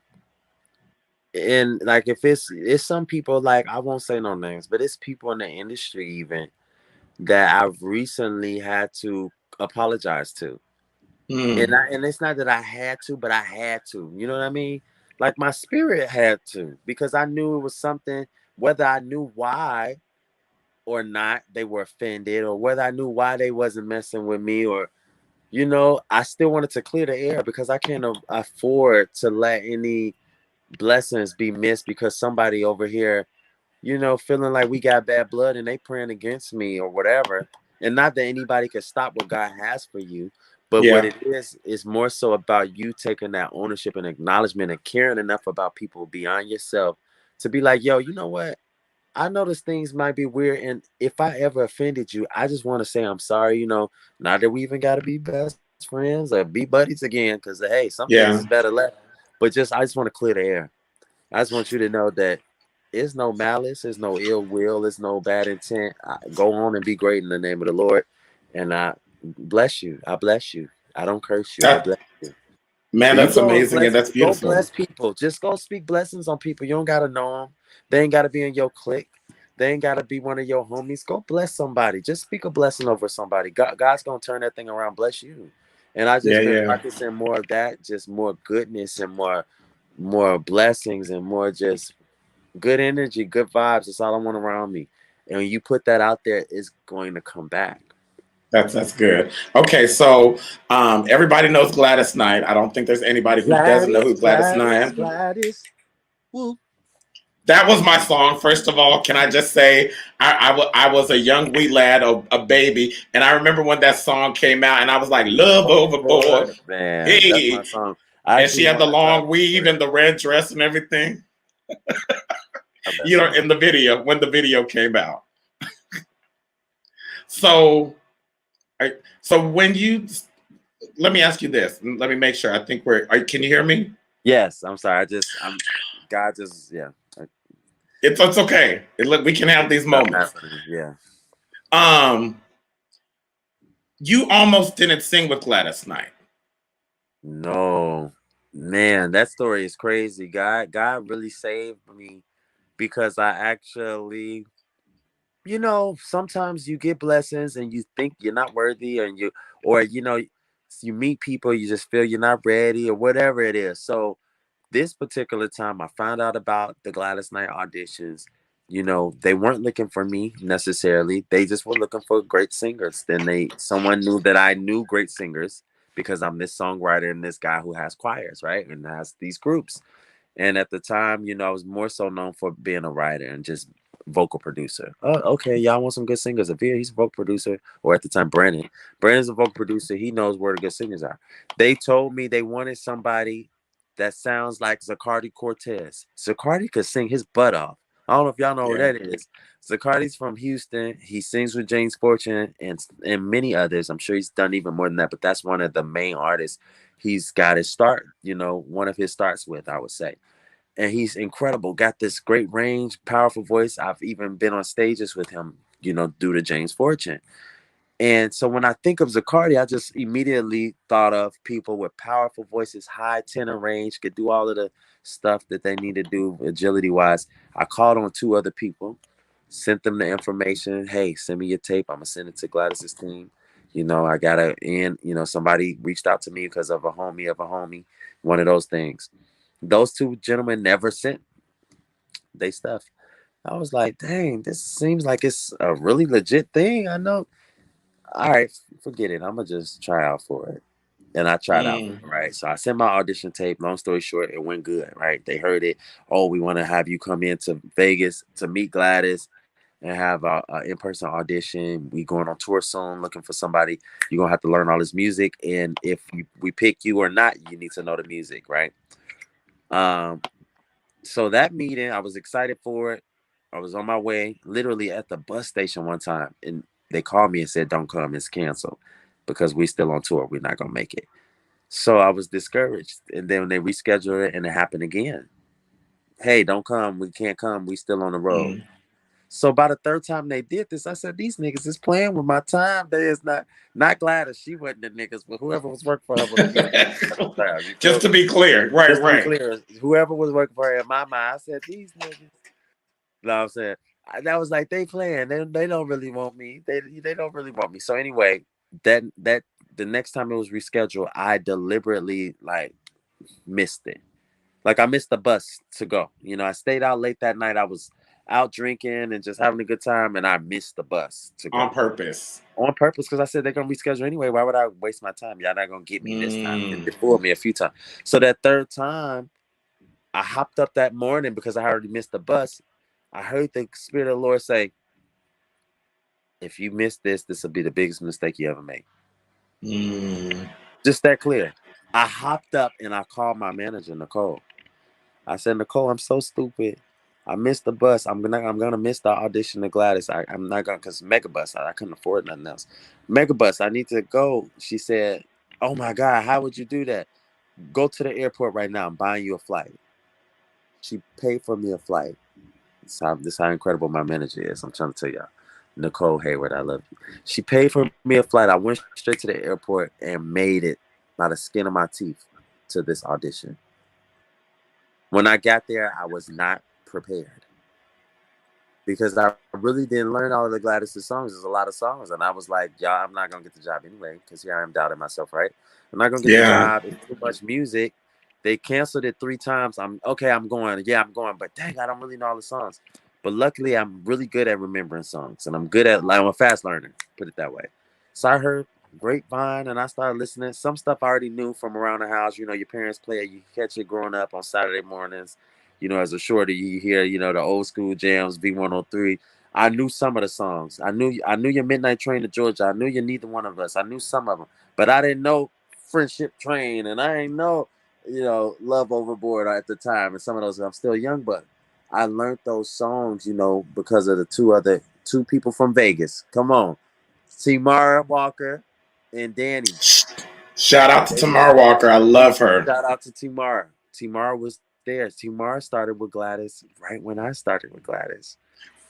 And like if it's some people, like I won't say no names, but it's people in the industry even that I've recently had to apologize to. And Hmm. and it's not that I had to, but I had to. You know what I mean? Like my spirit had to, because I knew it was something, whether I knew why or not they were offended, or whether I knew why they wasn't messing with me, or I still wanted to clear the air because I can't afford to let any blessings be missed because somebody over here, feeling like we got bad blood and they praying against me or whatever. And not that anybody can stop what God has for you, but what Yeah. it is more so about you taking that ownership and acknowledgement and caring enough about people beyond yourself to be like, yo, you know what? I notice things might be weird, and if I ever offended you, I just want to say I'm sorry. Not that we even got to be best friends or be buddies again, because hey, some things is Yeah. better left. But I just want to clear the air. I just want you to know that it's no malice, it's no ill will, it's no bad intent. Go on and be great in the name of the Lord, and I bless you. I bless you. I don't curse you. I That bless you. man, You that's go and amazing and bless. that's Go beautiful. bless people. Just go speak blessings on people. You don't gotta know them. They ain't gotta be in your clique. They ain't gotta be one of your homies. Go bless somebody. Just speak a blessing over somebody. God's gonna turn that thing around. Bless you. And I Yeah, just been yeah. practicing more of that, just more goodness and more blessings and more just good energy, good vibes. That's all I want around me. And when you put that out there, it's going to come back. That's good. Okay, so everybody knows Gladys Knight. I don't think there's anybody who doesn't know Gladys, who Gladys Gladys, Knight. Gladys. Woo. That was my song. First of all, can I just say I was a young wee lad, a baby, and I remember when that song came out, and I was like, "Love overboard," Man, that's my hey, song. I and she actually had the want to try long to weave record and it. the red dress and everything. Love that You know, song. in the video when the video came out. So, so when you let me ask you this. Let me make sure. I think can you hear me? Yes, I'm sorry. I'm. God just, yeah. It's okay. We can have these Stuff moments. happening. Yeah. Um, you almost didn't sing with Gladys Knight. No, man, that story is crazy. God really saved me because I actually, sometimes you get blessings and you think you're not worthy, or you meet people, you just feel you're not ready, or whatever it is. So this particular time, I found out about the Gladys Knight auditions. They weren't looking for me necessarily. They just were looking for great singers. Then someone knew that I knew great singers because I'm this songwriter and this guy who has choirs, right? And has these groups. And at the time, I was more so known for being a writer and just vocal producer. Oh, okay, y'all want some good singers. Avhere, he's a vocal producer. Or at the time, Brandon. Brandon's a vocal producer. He knows where the good singers are. They told me they wanted somebody that sounds like Zacardi Cortez. Zacardi could sing his butt off. I don't know if y'all know who Yeah. that is. Zacardi's from Houston. He sings with James Fortune and many others. I'm sure he's done even more than that, but that's one of the main artists he's got his start, one of his starts with, I would say. And he's incredible. Got this great range, powerful voice. I've even been on stages with him, due to James Fortune. And so when I think of Zacardi, I just immediately thought of people with powerful voices, high tenor range, could do all of the stuff that they need to do agility wise. I called on two other people, sent them the information. Hey, send me your tape. I'm gonna send it to Gladys's team. I gotta and somebody reached out to me because of a homie, one of those things. Those two gentlemen never sent they stuff. I was like, dang, this seems like it's a really legit thing. I know. All right, forget it. I'm gonna just try out for it. And I tried out for Mm. it, right? So I sent my audition tape. Long story short, it went good, right? They heard it. Oh, we want to have you come into Vegas to meet Gladys and have a in-person audition. We going on tour soon, looking for somebody. You're gonna have to learn all this music, and if we pick you or not, you need to know the music, right? Um, so that meeting, I was excited for it. I was on my way, literally at the bus station one time, and they called me and said, "Don't come, it's canceled because we still on tour. We're not gonna make it." So I was discouraged, and then when they rescheduled it, and it happened again. Hey, don't come. We can't come. We still on the road. Mm. So by the third time they did this, I said, "These niggas is playing with my time. They is not Gladys. She wasn't the niggas, but whoever was working for her was playing with my time. You Just feel to me?" be clear, right, Just to be right. clear, whoever was working for her in my mind, I said, "These niggas." You know what I'm saying? That was like they playing. They don't really want me. They don't really want me. So anyway, that the next time it was rescheduled, I deliberately like missed it. Like I missed the bus to go. I stayed out late that night. I was out drinking and just having a good time, and I missed the bus to On go purpose. on purpose because I said they're gonna reschedule anyway. Why would I waste my time? Y'all not gonna get me this time. And Mm. they fooled me a few times. So that third time, I hopped up that morning because I already missed the bus. I heard the Spirit of the Lord say, if you miss this, this will be the biggest mistake you ever make. Mm. Just that clear. I hopped up and I called my manager, Nicole. I said, Nicole, I'm so stupid. I missed the bus. I'm gonna miss the audition to Gladys. I'm not gonna because Megabus. I couldn't afford nothing else. Megabus, I need to go. She said, oh my God, how would you do that? Go to the airport right now. I'm buying you a flight. She paid for me a flight. This how incredible my manager is. I'm trying to tell y'all. Nicole Hayward, I love you. She paid for me a flight. I went straight to the airport and made it by the skin of my teeth to this audition. When I got there, I was not prepared because I really didn't learn all of the Gladys' songs. There's a lot of songs, and I was like, "Y'all, I'm not gonna get the job anyway." Because here I am doubting myself, right? I'm not gonna get the Yeah. job. It's too much music. They canceled it 3 times. I'm okay. I'm going. Yeah, I'm going. But dang, I don't really know all the songs. But luckily, I'm really good at remembering songs, and I'm good at. Like, I'm a fast learner. Put it that way. So I heard Grapevine, and I started listening. Some stuff I already knew from around the house. Your parents play it. You catch it growing up on Saturday mornings. as a shorty, you hear, the old school jams, V103. I knew some of the songs. I knew your Midnight Train to Georgia. I knew you Neither One of Us. I knew some of them, but I didn't know Friendship Train, and I didn't know, Love Overboard at the time. And some of those, I'm still young, but I learned those songs, because of the two people from Vegas. Come on, Tamara Walker and Danny. Shout out to Tamar Walker. I love her. Shout out to Tamara. Tamara was there. Tamara started with Gladys right when I started with Gladys.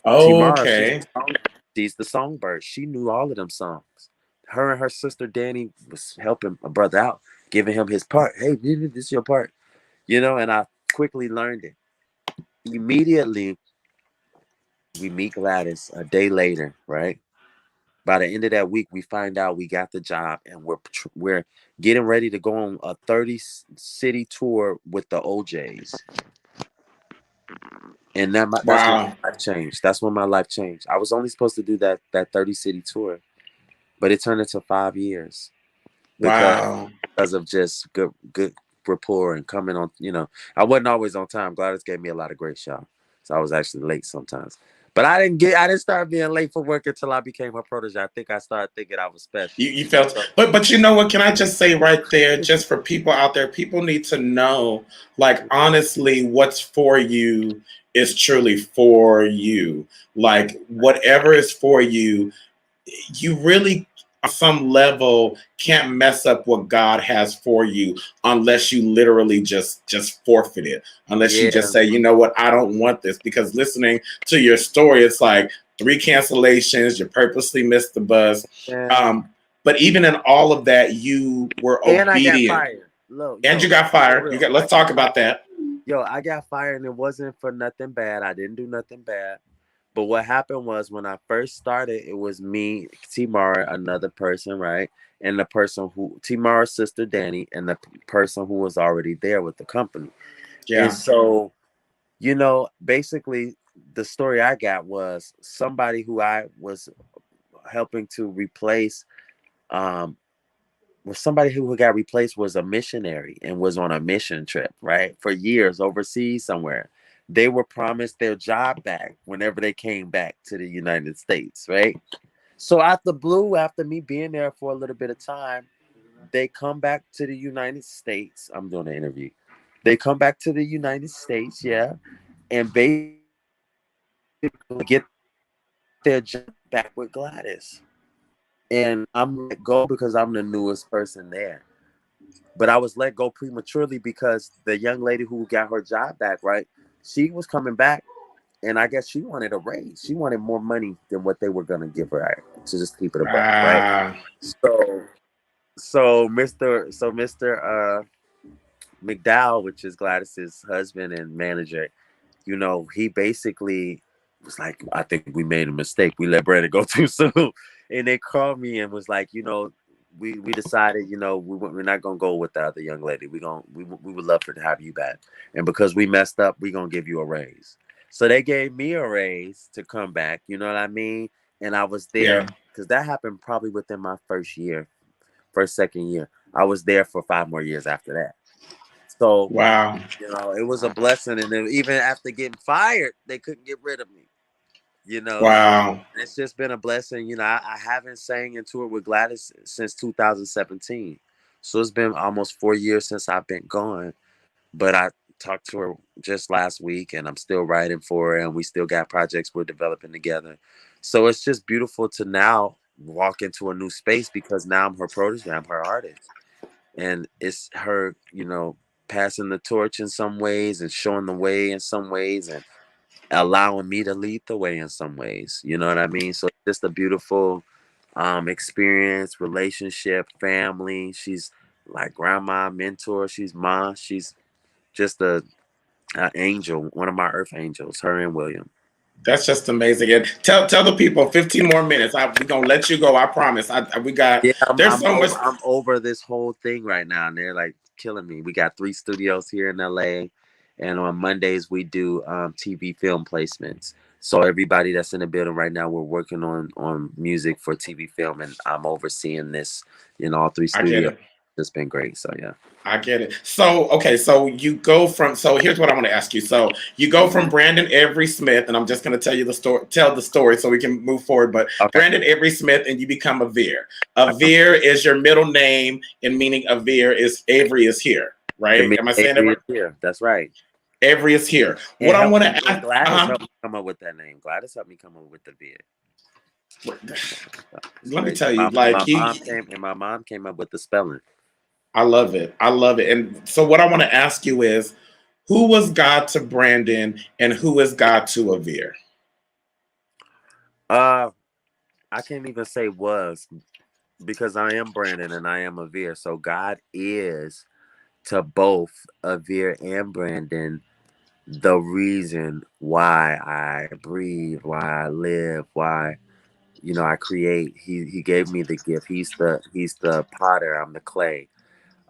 Tamara, Okay. she's the songbird. She knew all of them songs. Her and her sister Danny was helping a brother out, giving him his part. Hey, this is your part. And I quickly learned it. Immediately, we meet Gladys a day later, right? By the end of that week, we find out we got the job, and we're getting ready to go on a 30-city tour with the OJs. And that's when Wow. my life changed. That's when my life changed. I was only supposed to do that 30-city tour, but it turned into 5 years because Wow. of just good rapport and coming on. I wasn't always on time. Gladys gave me a lot of grace, y'all. So I was actually late sometimes. But I didn't start being late for work until I became her protege. I think I started thinking I was special. You felt, So, but you know what? Can I just say right there, just for people out there, people need to know, like, honestly, what's for you is truly for you. Like, whatever is for you, you really on some level can't mess up what God has for you unless you literally just forfeit it. Unless you just yeah, say, you know what, I don't want this. Because listening to your story, it's like 3 cancellations, you purposely missed the bus. yeah. But even in all of that, you were And I got obedient. fired. Look, And you yo, got for fired. You real, got I let's got talk fired. about that. Yo, I got fired, and it wasn't for nothing bad. I didn't do nothing bad. But what happened was when I first started, it was me, T-Mara, another person, right? And the person T-Mara's sister, Danny, and the person who was already there with the company. And Yeah. so, basically, the story I got was somebody who I was helping to replace, um, somebody who got replaced was a missionary and was on a mission trip, right? For years overseas somewhere. They were promised their job back whenever they came back to the United States, right? So after blue, after me being there for a little bit of time, they come back to the United States. I'm doing an interview. They come back to the United States, yeah, and basically get their job back with Gladys. And I'm let go because I'm the newest person there. But I was let go prematurely because the young lady who got her job back, right? She was coming back, and I guess she wanted a raise. She wanted more money than what they were gonna give her, right? To just keep it a buck, right? Ah, So, Mr. McDowell, which is Gladys's husband and manager, he basically was like, I think we made a mistake. We let Brandon go too soon. And they called me and was like, we decided, we're not gonna go with the other young lady. We would love to have you back. And because we messed up, we're gonna give you a raise. So they gave me a raise to come back, you know what I mean? And I was there yeah. because that happened probably within my second year. I was there for 5 more years after that. So Wow. it was a blessing. And then even after getting fired, they couldn't get rid of me. You know, Wow. it's just been a blessing. I haven't sang and toured with Gladys since 2017. So it's been almost 4 years since I've been gone. But I talked to her just last week, and I'm still writing for her, and we still got projects we're developing together. So it's just beautiful to now walk into a new space because now I'm her protege, I'm her artist. And it's her, passing the torch in some ways and showing the way in some ways and allowing me to lead the way in some ways. You know what I mean? So it's just a beautiful experience, relationship, family. She's like grandma, mentor. She's ma. She's just a angel, one of my earth angels, her and William. That's just amazing. And tell the people 15 more minutes. We're gonna let you go. I promise. We got Yeah, there's so much. I'm over this whole thing right now, and they're like killing me. We got 3 studios here in LA, and on Mondays we do TV film placements. So everybody that's in the building right now, we're working on music for TV film, and I'm overseeing this in all 3 I get studios. it. just been great. So yeah. I get it. So, okay, so you go from, so here's what I want to ask you. So you go from Brandon Avery Smith, and I'm just going to tell you the story, tell the story so we can move forward. But Okay. Brandon Avery Smith, and you become Avhere. Avhere is your middle name, and meaning Avhere is Avery is here, It right? means Am I saying that Avery right? is here. That's right. Avery is here. And What I want to and ask, Gladys helped me come up with that name. Gladys helped me come up with the beard. It's let me crazy. tell you, And my like you, mom came up with the spelling. I love it. I love it. And so, what I want to ask you is, who was God to Brandon, and who is God to Avhere? Uh, I can't even say was because I am Brandon and I am Avhere. So God is to both Avhere and Brandon the reason why I breathe, why I live, why I create. He gave me the gift. He's the potter. I'm the clay.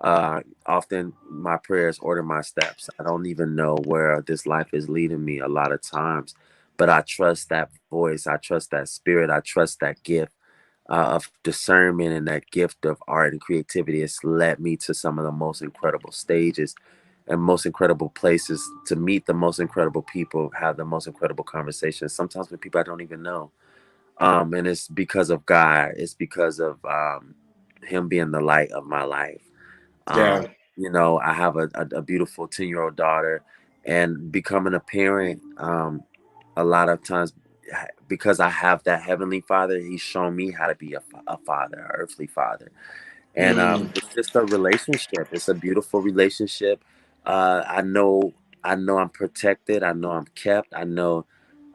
Often my prayers order my steps. I don't even know where this life is leading me a lot of times, but I trust that voice. I trust that spirit. I trust that gift of discernment and that gift of art and creativity. It's led me to some of the most incredible stages and most incredible places to meet the most incredible people, have the most incredible conversations. Sometimes with people I don't even know. And it's because of God. It's because of Him being the light of my life. Yeah, I have a beautiful 10-year-old daughter, and becoming a parent, a lot of times, because I have that heavenly father, he's shown me how to be a father, an earthly father. And mm, it's just a relationship. It's a beautiful relationship. I know I'm protected. I know I'm kept. I know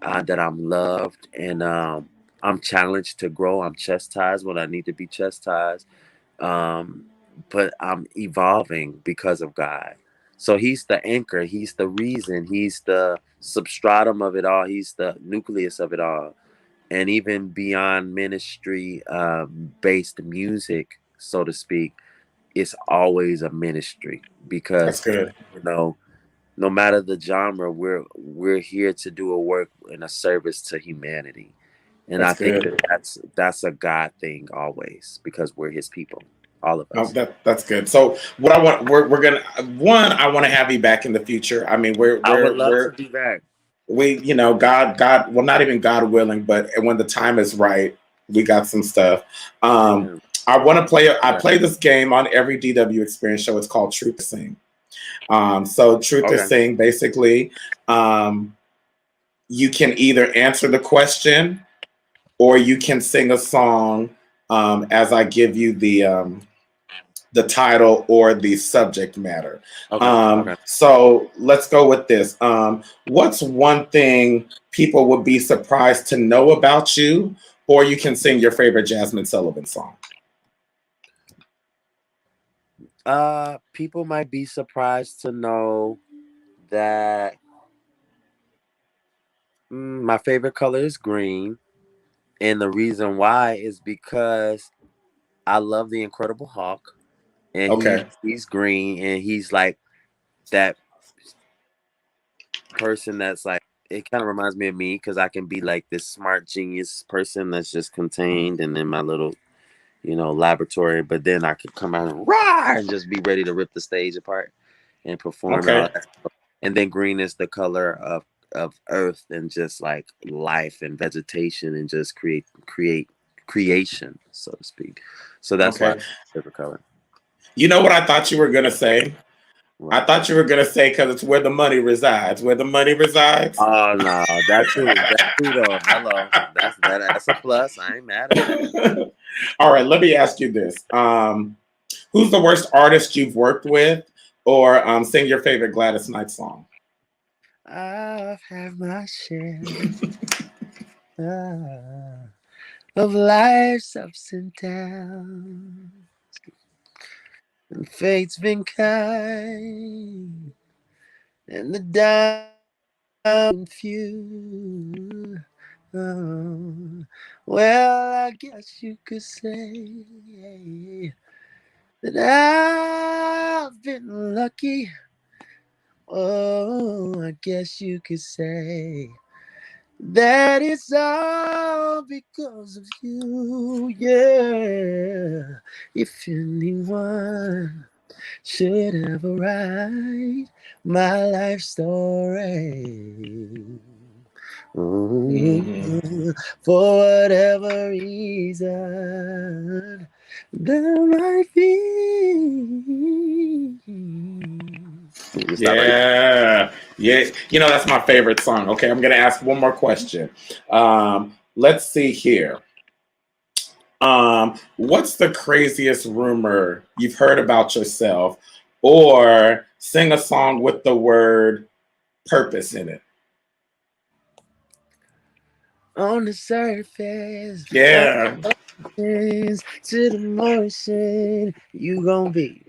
that I'm loved, and I'm challenged to grow. I'm chastised when I need to be chastised, um, but I'm evolving because of God. So He's the anchor. He's the reason. He's the substratum of it all. He's the nucleus of it all. And even beyond ministry based music, so to speak, it's always a ministry that's because good. you know no matter the genre, we're here to do a work and a service to humanity. And I That's think good. that's a God thing always because we're His people, all of Oh, us. that's good. So, what I want, we're gonna one, I want to have you back in the future. I mean, I would love to be back. we, God, well, not even God willing, but when the time is right, we got some stuff. Um, Amen. I want to play. I Okay. play this game on every DW Experience show. It's called Truth or Sing. So, Truth or Okay. Sing, basically, um, you can either answer the question or you can sing a song as I give you the title or the subject matter. Okay. Okay. So let's go with this. What's one thing people would be surprised to know about you? Or you can sing your favorite Jasmine Sullivan song. People might be surprised to know that my favorite color is green, and the reason why is because I love the Incredible Hulk, and Okay. he's green, and he's like that person that's like it kind of reminds me of me because I can be like this smart genius person that's just contained and in my little laboratory, but then I could come out and rah and just be ready to rip the stage apart and perform and all Okay. that. And then green is the color of earth and just like life and vegetation and just creation, so to speak. So that's why Okay. it's my favorite color. You know what I thought you were going to say? I What? thought you were going to say because it's where the money resides. Where the money resides. Oh no, that too though. Hello, that's a plus. I ain't mad at it. All right. Let me ask you this. Who's the worst artist you've worked with? Or sing your favorite Gladys Knight song. I've had my share ah, of life's ups and downs, and fate's been kind, and the down few. Oh, well, I guess you could say that I've been lucky. Oh, I guess you could say that it's all because of you. Yeah, if anyone should ever write my life story. Mhm. For whatever reason, there might be. We stop right Yeah. Yeah. You know, that's my favorite song. Okay, I'm going to ask one more question. Let's see here. What's the craziest rumor you've heard about yourself, or sing a song with the word purpose in it? on the surface of Yeah. oceans to the motion, you gon' be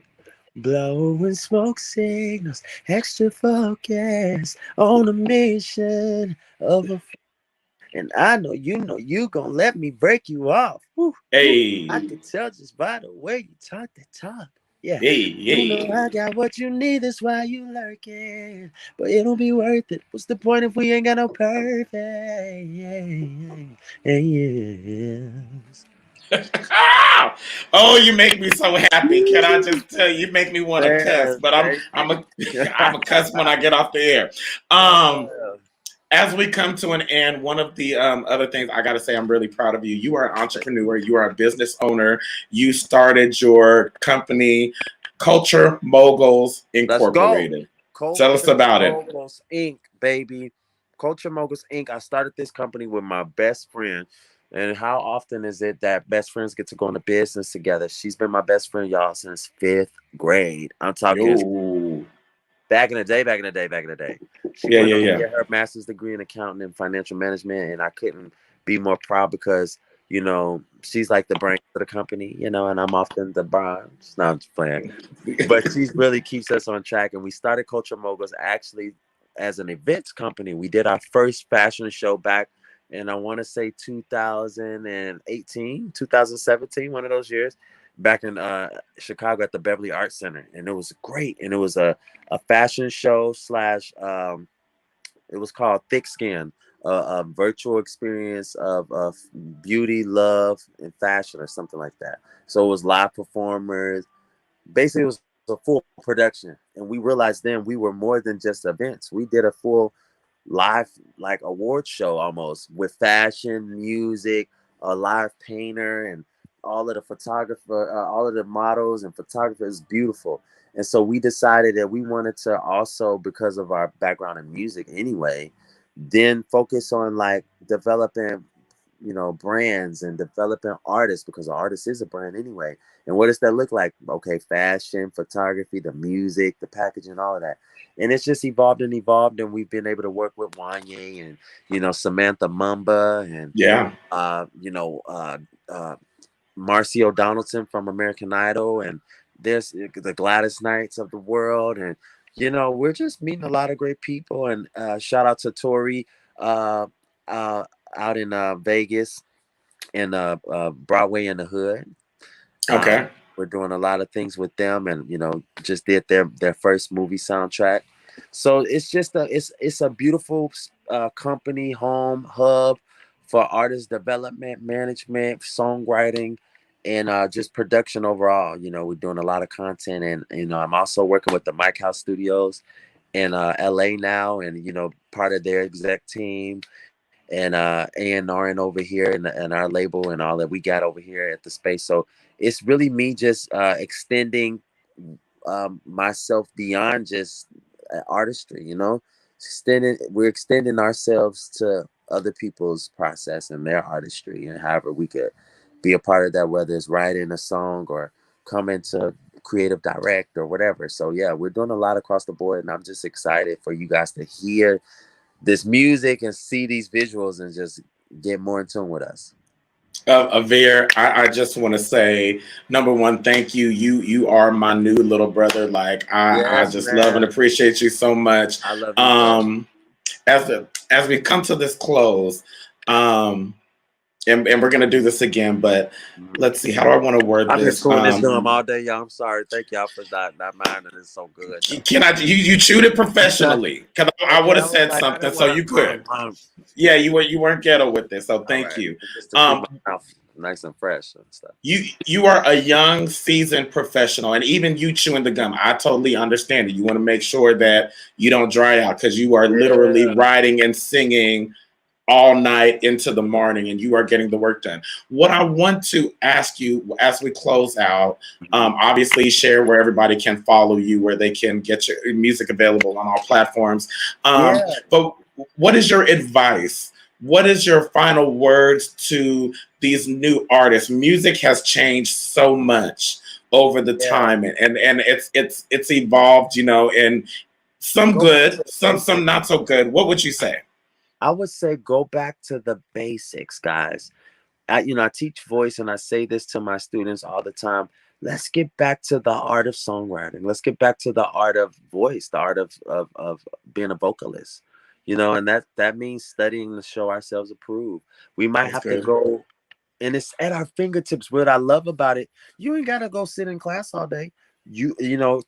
blowing smoke signals, extra focus on a mission of a. And I know you gonna let me break you off. Woo, woo. I Hey. can tell just by the way you talk that talk. Yeah, Hey. you know Hey. I got what you need. That's why you lurking. But it'll be worth it. What's the point if we ain't got no perfect? Yes. Oh, you make me so happy. Can I just tell you, you make me want to cuss, Man, but I'm thank I'm you. a I'm a cuss when I get off the air. Um, Yeah. as we come to an end, one of the other things I got to say, I'm really proud of you. You are an entrepreneur. You are a business owner. You started your company, Culture Moguls Let's go. Incorporated. Tell us Culture about it. Moguls Inc., baby. Culture Moguls Inc. I started this company with my best friend. And how often is it that best friends get to go into business together? She's been my best friend, y'all, since fifth grade. I'm talking Yo. back in the day, back in the day, back in the day. She Yeah, went yeah, on to yeah. get her master's degree in accounting and financial management, and I couldn't be more proud because she's like the brain of the company, and I'm often the brains. No, I'm just playing, but she really keeps us on track. And we started Culture Moguls actually as an events company. We did our first fashion show back in, I want to say, 2018, 2017, one of those years, back in Chicago at the Beverly Arts Center, and it was great. And it was a fashion show slash it was called Thick Skin, a virtual experience of beauty, love, and fashion, or something like that. So it was live performers. Basically, it was a full production, and we realized then we were more than just events. We did a full live, like, award show almost, with fashion, music, a live painter, and all of the photographer, all of the models and photographers. Beautiful. And so we decided that we wanted to also, because of our background in music anyway, then focus on like developing brands and developing artists, because an artist is a brand anyway. And what does that look like? Okay, fashion, photography, the music, the packaging, all of that. And it's just evolved and evolved, and we've been able to work with Wanye and Samantha Mumba and Yeah. uh, you know uh, uh, Marcio Donaldson from American Idol, and there's the Gladys Knights of the world, and we're just meeting a lot of great people. And shout out to Tori uh, uh, out in Vegas and Broadway in the Hood. Uh, Okay. we're doing a lot of things with them, and just did their first movie soundtrack. So it's just it's a beautiful company, home hub for artist development, management, songwriting, and just production overall. We're doing a lot of content, and I'm also working with the Mike House Studios in LA now, and part of their exec team, and A&R over here, and our label and all that we got over here at the space. So it's really me just extending myself beyond just artistry. We're extending ourselves to other people's process and their artistry, and however we could be a part of that, whether it's writing a song or come into creative direct or whatever. So yeah, we're doing a lot across the board, and I'm just excited for you guys to hear this music and see these visuals and just get more in tune with us. Avhere, I just want to say, number one, thank you. You are my new little brother. Like I Yes, just love and man. appreciate you so much. I love you, bro. Um, as we come to this close, um, and we're gonna do this again, but let's see. How do I want to word I've been this? chewing this gum all day, y'all. I'm sorry. Thank y'all for not minding. It's so good, though. Can I? You chewed it professionally because I would Okay, have I was said like, I something, didn't so want to. you could. Yeah, you weren't ghetto with this, so All thank right, you. just to keep Um, my mouth nice and fresh and stuff. you are a young, seasoned professional, and even you chewing the gum, I totally understand it. You want to make sure that you don't dry out because you are literally Yeah. writing and singing all night into the morning, and you are getting the work done. What I want to ask you as we close out, obviously share where everybody can follow you, where they can get your music available on all platforms. Yeah. But what is your advice? What is your final words to these new artists? Music has changed so much over the Yeah. time, and it's evolved, and some Go back to good, the some basics. not so good. What would you say? I would say go back to the basics, guys. I teach voice and I say this to my students all the time. Let's get back to the art of songwriting. Let's get back to the art of voice, the art of being a vocalist. And that means studying to show ourselves approved. We might That's have to good. go, and it's at our fingertips. What I love about it, you ain't gotta go sit in class all day.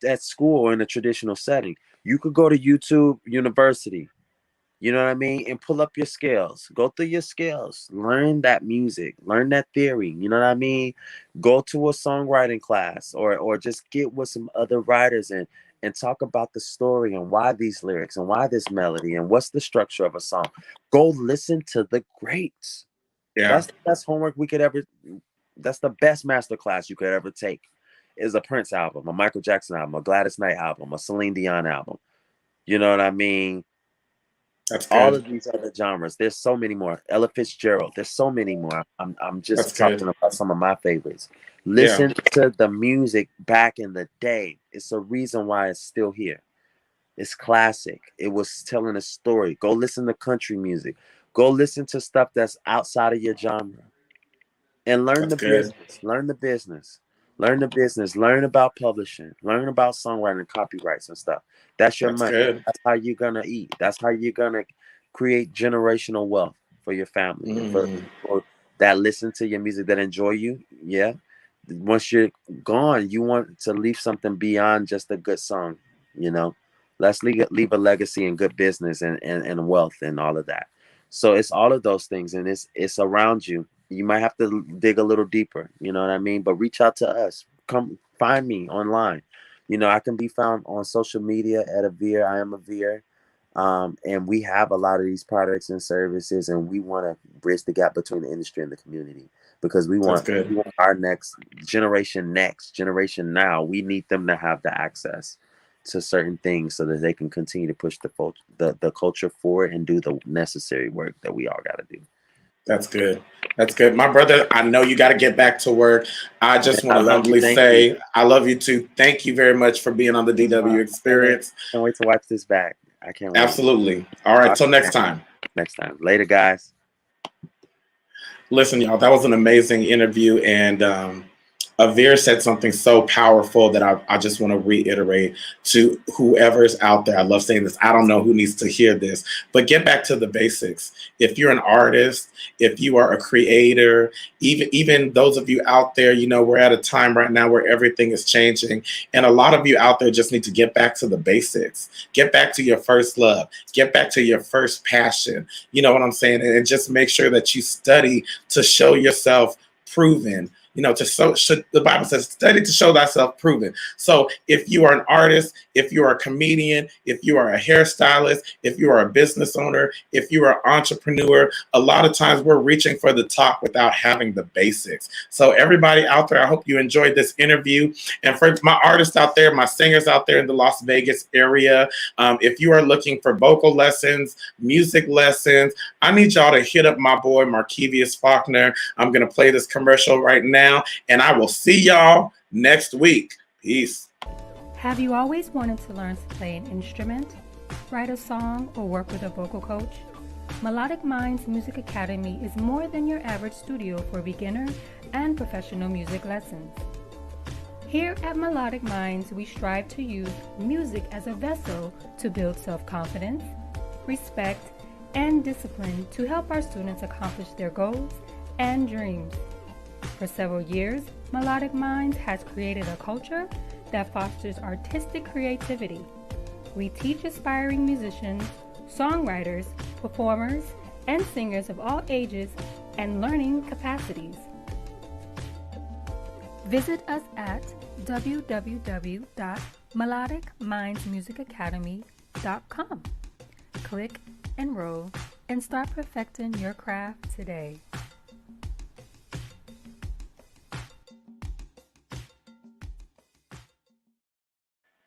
At school or in a traditional setting. You could go to YouTube University, you know what I mean? And pull up your scales. Go through your scales. Learn that music. Learn that theory. You know what I mean? Go to a songwriting class or just get with some other writers and talk about the story and why these lyrics and why this melody and what's the structure of a song. Go listen to the greats. Yeah, That's the best homework we could ever. That's the best master class you could ever take. Is a Prince album, a Michael Jackson album, a Gladys Knight album, a Celine Dion album. You know what I mean? that's All good. of these other genres. There's so many more. Ella Fitzgerald. There's so many more. I'm That's just good. talking about some of my favorites. Yeah, Listen to the music back in the day. It's a reason why it's still here. It's classic. It was telling a story. Go listen to country music. Go listen to stuff that's outside of your genre and learn that's the good. business. Learn the business. Learn the business. Learn about publishing. Learn about songwriting, copyrights, and stuff. That's your That's money. good. That's how you're gonna eat. That's how you're gonna create generational wealth for your family and for Mm, people that listen to your music that enjoy you. Yeah. Once you're gone, you want to leave something beyond just a good song. You know, let's leave a legacy and good business and wealth and all of that. So it's all of those things, and it's around you. You might have to dig a little deeper, you know what I mean? But reach out to us. Come find me online. I can be found on social media at Avhere. I am Avhere. And we have a lot of these products and services, and we want to bridge the gap between the industry and the community because we that's want, good. we want our next generation now. We need them to have the access to certain things so that they can continue to push the culture forward and do the necessary work that we all got to do. That's good. That's good. My brother, I know you got to get back to work. I Man, just want I to love you. humbly Thank you. say I love you too. Thank you very much for being on the I DW Experience. can't wait to watch this back. I can't wait. Absolutely. All right. Till next time. Next time. Later, guys. Listen, y'all, that was an amazing interview. And Avere said something so powerful that I just want to reiterate to whoever's out there. I love saying this. I don't know who needs to hear this, but get back to the basics. If you're an artist, if you are a creator, even those of you out there, we're at a time right now where everything is changing. And a lot of you out there just need to get back to the basics. Get back to your first love. Get back to your first passion. You know what I'm saying? And just make sure that you study to show yourself proven. The Bible says, study to show thyself proven. So if you are an artist, if you are a comedian, if you are a hairstylist, if you are a business owner, if you are an entrepreneur, a lot of times we're reaching for the top without having the basics. So everybody out there, I hope you enjoyed this interview. And for my artists out there, my singers out there in the Las Vegas area, if you are looking for vocal lessons, music lessons, I need y'all to hit up my boy, Markevius Faulkner. I'm going to play this commercial right now. And I will see y'all next week. Peace. Have you always wanted to learn to play an instrument, write a song, or work with a vocal coach? Melodic Minds Music Academy is more than your average studio for beginner and professional music lessons. Here at Melodic Minds, we strive to use music as a vessel to build self-confidence, respect, and discipline to help our students accomplish their goals and dreams. For several years, Melodic Minds has created a culture that fosters artistic creativity. We teach aspiring musicians, songwriters, performers, and singers of all ages and learning capacities. Visit us at www.melodicmindsmusicacademy.com. Click, enroll, and start perfecting your craft today.